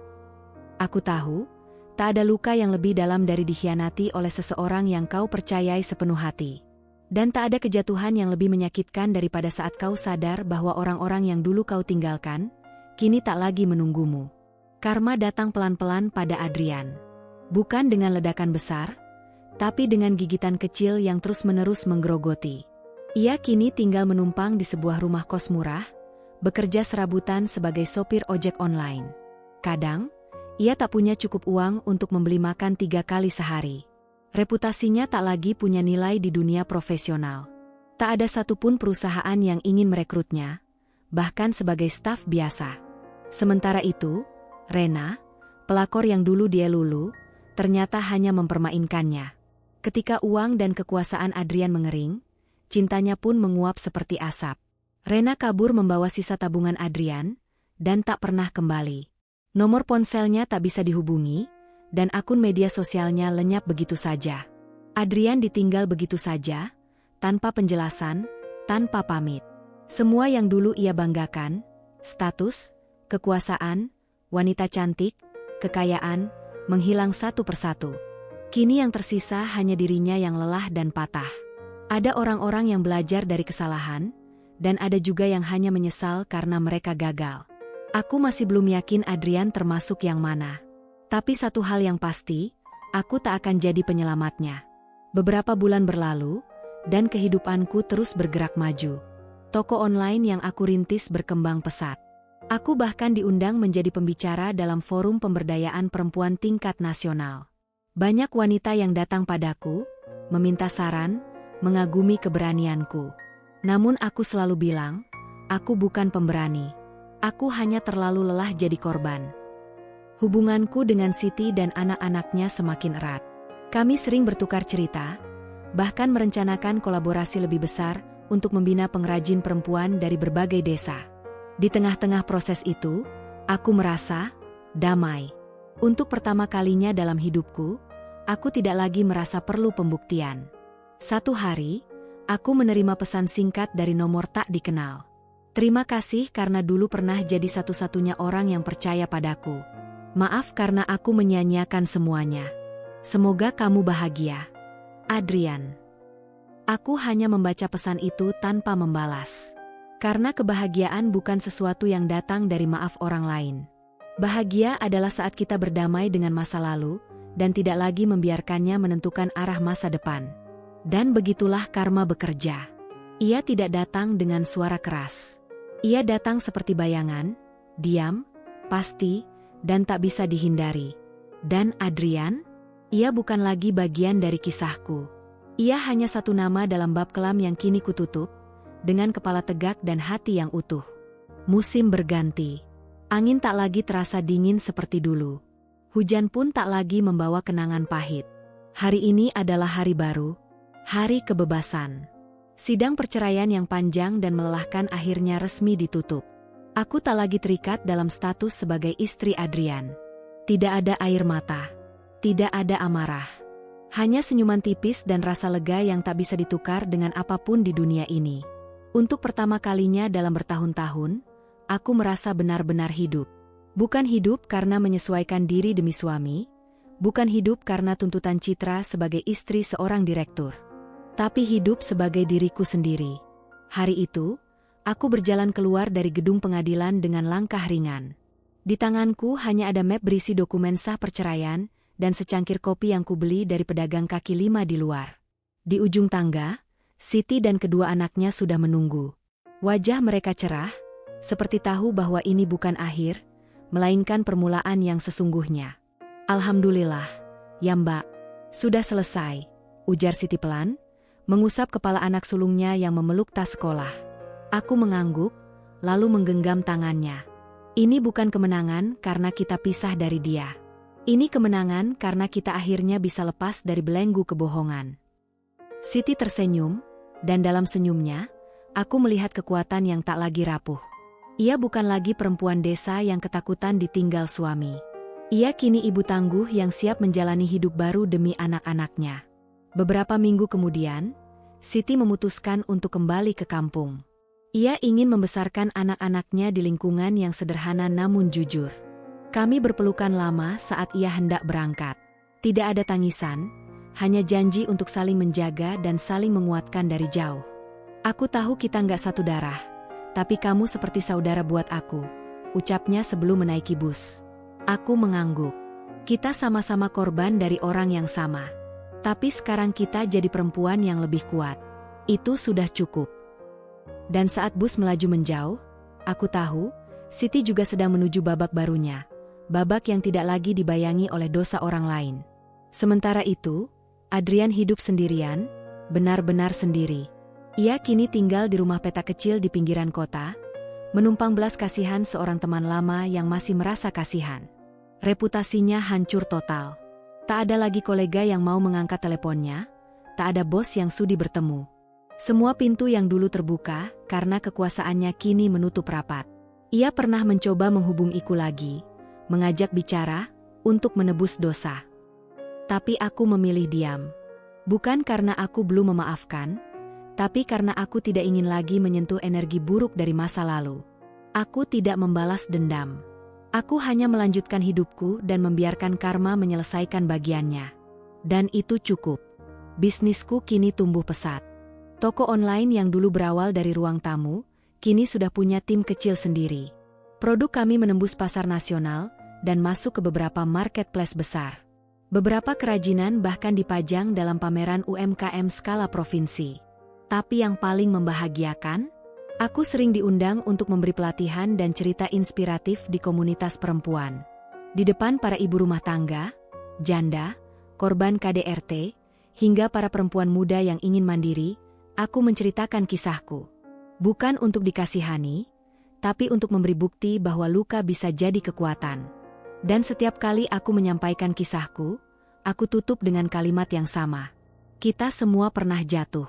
Aku tahu, tak ada luka yang lebih dalam dari dikhianati oleh seseorang yang kau percayai sepenuh hati. Dan tak ada kejatuhan yang lebih menyakitkan daripada saat kau sadar bahwa orang-orang yang dulu kau tinggalkan, kini tak lagi menunggumu. Karma datang pelan-pelan pada Adrian. Bukan dengan ledakan besar, tapi dengan gigitan kecil yang terus-menerus menggerogoti. Ia kini tinggal menumpang di sebuah rumah kos murah, bekerja serabutan sebagai sopir ojek online. Kadang, ia tak punya cukup uang untuk membeli makan 3 kali sehari. Reputasinya tak lagi punya nilai di dunia profesional. Tak ada satupun perusahaan yang ingin merekrutnya, bahkan sebagai staf biasa. Sementara itu, Rena, pelakor yang dulu dia lulu, ternyata hanya mempermainkannya. Ketika uang dan kekuasaan Adrian mengering, cintanya pun menguap seperti asap. Rena kabur membawa sisa tabungan Adrian, dan tak pernah kembali. Nomor ponselnya tak bisa dihubungi, dan akun media sosialnya lenyap begitu saja. Adrian ditinggal begitu saja, tanpa penjelasan, tanpa pamit. Semua yang dulu ia banggakan, status, kekuasaan, wanita cantik, kekayaan, menghilang satu persatu. Kini yang tersisa hanya dirinya yang lelah dan patah. Ada orang-orang yang belajar dari kesalahan, dan ada juga yang hanya menyesal karena mereka gagal. Aku masih belum yakin Adrian termasuk yang mana. Tapi satu hal yang pasti, aku tak akan jadi penyelamatnya. Beberapa bulan berlalu, dan kehidupanku terus bergerak maju. Toko online yang aku rintis berkembang pesat. Aku bahkan diundang menjadi pembicara dalam forum pemberdayaan perempuan tingkat nasional. Banyak wanita yang datang padaku, meminta saran, mengagumi keberanianku. Namun aku selalu bilang, aku bukan pemberani. Aku hanya terlalu lelah jadi korban. Hubunganku dengan Siti dan anak-anaknya semakin erat. Kami sering bertukar cerita, bahkan merencanakan kolaborasi lebih besar untuk membina pengrajin perempuan dari berbagai desa. Di tengah-tengah proses itu, aku merasa damai. Untuk pertama kalinya dalam hidupku, aku tidak lagi merasa perlu pembuktian. Satu hari, aku menerima pesan singkat dari nomor tak dikenal. Terima kasih karena dulu pernah jadi satu-satunya orang yang percaya padaku. Maaf karena aku menyia-nyiakan semuanya. Semoga kamu bahagia. Adrian. Aku hanya membaca pesan itu tanpa membalas. Karena kebahagiaan bukan sesuatu yang datang dari maaf orang lain. Bahagia adalah saat kita berdamai dengan masa lalu, dan tidak lagi membiarkannya menentukan arah masa depan. Dan begitulah karma bekerja. Ia tidak datang dengan suara keras. Ia datang seperti bayangan, diam, pasti, dan tak bisa dihindari. Dan Adrian? Ia bukan lagi bagian dari kisahku. Ia hanya satu nama dalam bab kelam yang kini kututup, dengan kepala tegak dan hati yang utuh. Musim berganti. Angin tak lagi terasa dingin seperti dulu. Hujan pun tak lagi membawa kenangan pahit. Hari ini adalah hari baru, hari kebebasan. Sidang perceraian yang panjang dan melelahkan akhirnya resmi ditutup. Aku tak lagi terikat dalam status sebagai istri Adrian. Tidak ada air mata. Tidak ada amarah. Hanya senyuman tipis dan rasa lega yang tak bisa ditukar dengan apapun di dunia ini. Untuk pertama kalinya dalam bertahun-tahun, aku merasa benar-benar hidup. Bukan hidup karena menyesuaikan diri demi suami, bukan hidup karena tuntutan citra sebagai istri seorang direktur, tapi hidup sebagai diriku sendiri. Hari itu, aku berjalan keluar dari gedung pengadilan dengan langkah ringan. Di tanganku hanya ada map berisi dokumen sah perceraian dan secangkir kopi yang kubeli dari pedagang kaki lima di luar. Di ujung tangga, Siti dan kedua anaknya sudah menunggu. Wajah mereka cerah, seperti tahu bahwa ini bukan akhir, melainkan permulaan yang sesungguhnya. Alhamdulillah, ya Mbak, sudah selesai, ujar Siti pelan, mengusap kepala anak sulungnya yang memeluk tas sekolah. Aku mengangguk, lalu menggenggam tangannya. Ini bukan kemenangan karena kita pisah dari dia. Ini kemenangan karena kita akhirnya bisa lepas dari belenggu kebohongan. Siti tersenyum, dan dalam senyumnya, aku melihat kekuatan yang tak lagi rapuh. Ia bukan lagi perempuan desa yang ketakutan ditinggal suami. Ia kini ibu tangguh yang siap menjalani hidup baru demi anak-anaknya. Beberapa minggu kemudian, Siti memutuskan untuk kembali ke kampung. Ia ingin membesarkan anak-anaknya di lingkungan yang sederhana namun jujur. Kami berpelukan lama saat ia hendak berangkat. Tidak ada tangisan, hanya janji untuk saling menjaga dan saling menguatkan dari jauh. Aku tahu kita nggak satu darah, tapi kamu seperti saudara buat aku, ucapnya sebelum menaiki bus. Aku mengangguk. Kita sama-sama korban dari orang yang sama. Tapi sekarang kita jadi perempuan yang lebih kuat. Itu sudah cukup. Dan saat bus melaju menjauh, aku tahu, Siti juga sedang menuju babak barunya. Babak yang tidak lagi dibayangi oleh dosa orang lain. Sementara itu, Adrian hidup sendirian, benar-benar sendiri. Ia kini tinggal di rumah petak kecil di pinggiran kota, menumpang belas kasihan seorang teman lama yang masih merasa kasihan. Reputasinya hancur total. Tak ada lagi kolega yang mau mengangkat teleponnya, tak ada bos yang sudi bertemu. Semua pintu yang dulu terbuka karena kekuasaannya kini menutup rapat. Ia pernah mencoba menghubungiku lagi, mengajak bicara, untuk menebus dosa. Tapi aku memilih diam. Bukan karena aku belum memaafkan, tapi karena aku tidak ingin lagi menyentuh energi buruk dari masa lalu. Aku tidak membalas dendam. Aku hanya melanjutkan hidupku dan membiarkan karma menyelesaikan bagiannya. Dan itu cukup. Bisnisku kini tumbuh pesat. Toko online yang dulu berawal dari ruang tamu, kini sudah punya tim kecil sendiri. Produk kami menembus pasar nasional dan masuk ke beberapa marketplace besar. Beberapa kerajinan bahkan dipajang dalam pameran UMKM skala provinsi. Tapi yang paling membahagiakan, aku sering diundang untuk memberi pelatihan dan cerita inspiratif di komunitas perempuan. Di depan para ibu rumah tangga, janda, korban KDRT, hingga para perempuan muda yang ingin mandiri, aku menceritakan kisahku. Bukan untuk dikasihani, tapi untuk memberi bukti bahwa luka bisa jadi kekuatan. Dan setiap kali aku menyampaikan kisahku, aku tutup dengan kalimat yang sama. Kita semua pernah jatuh.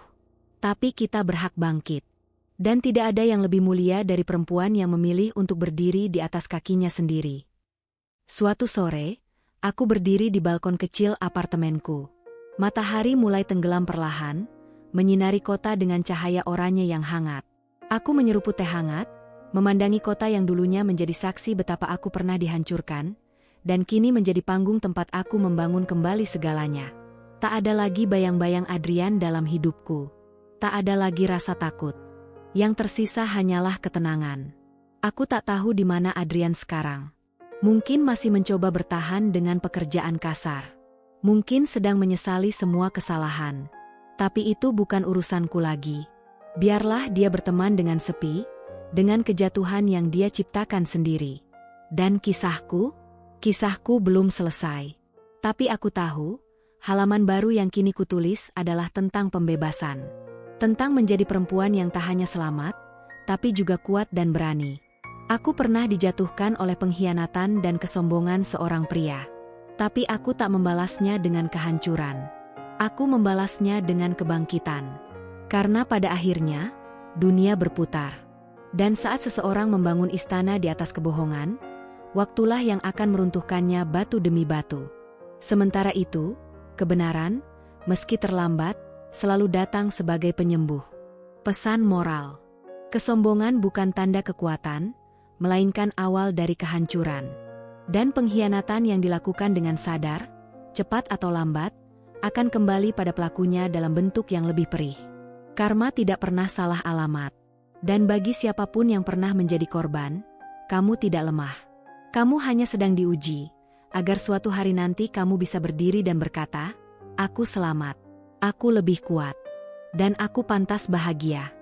Tapi kita berhak bangkit. Dan tidak ada yang lebih mulia dari perempuan yang memilih untuk berdiri di atas kakinya sendiri. Suatu sore, aku berdiri di balkon kecil apartemenku. Matahari mulai tenggelam perlahan, menyinari kota dengan cahaya oranye yang hangat. Aku menyeruput teh hangat, memandangi kota yang dulunya menjadi saksi betapa aku pernah dihancurkan, dan kini menjadi panggung tempat aku membangun kembali segalanya. Tak ada lagi bayang-bayang Adrian dalam hidupku. Tak ada lagi rasa takut. Yang tersisa hanyalah ketenangan. Aku tak tahu di mana Adrian sekarang. Mungkin masih mencoba bertahan dengan pekerjaan kasar. Mungkin sedang menyesali semua kesalahan. Tapi itu bukan urusanku lagi. Biarlah dia berteman dengan sepi, dengan kejatuhan yang dia ciptakan sendiri. Dan kisahku belum selesai. Tapi aku tahu, halaman baru yang kini kutulis adalah tentang pembebasan. Tentang menjadi perempuan yang tak hanya selamat, tapi juga kuat dan berani. Aku pernah dijatuhkan oleh pengkhianatan dan kesombongan seorang pria. Tapi aku tak membalasnya dengan kehancuran. Aku membalasnya dengan kebangkitan. Karena pada akhirnya, dunia berputar. Dan saat seseorang membangun istana di atas kebohongan, waktulah yang akan meruntuhkannya batu demi batu. Sementara itu, kebenaran, meski terlambat, selalu datang sebagai penyembuh. Pesan moral. Kesombongan bukan tanda kekuatan, melainkan awal dari kehancuran. Dan pengkhianatan yang dilakukan dengan sadar, cepat atau lambat, akan kembali pada pelakunya dalam bentuk yang lebih perih. Karma tidak pernah salah alamat. Dan bagi siapapun yang pernah menjadi korban, kamu tidak lemah. Kamu hanya sedang diuji, agar suatu hari nanti kamu bisa berdiri dan berkata, "Aku selamat. Aku lebih kuat. Dan aku pantas bahagia."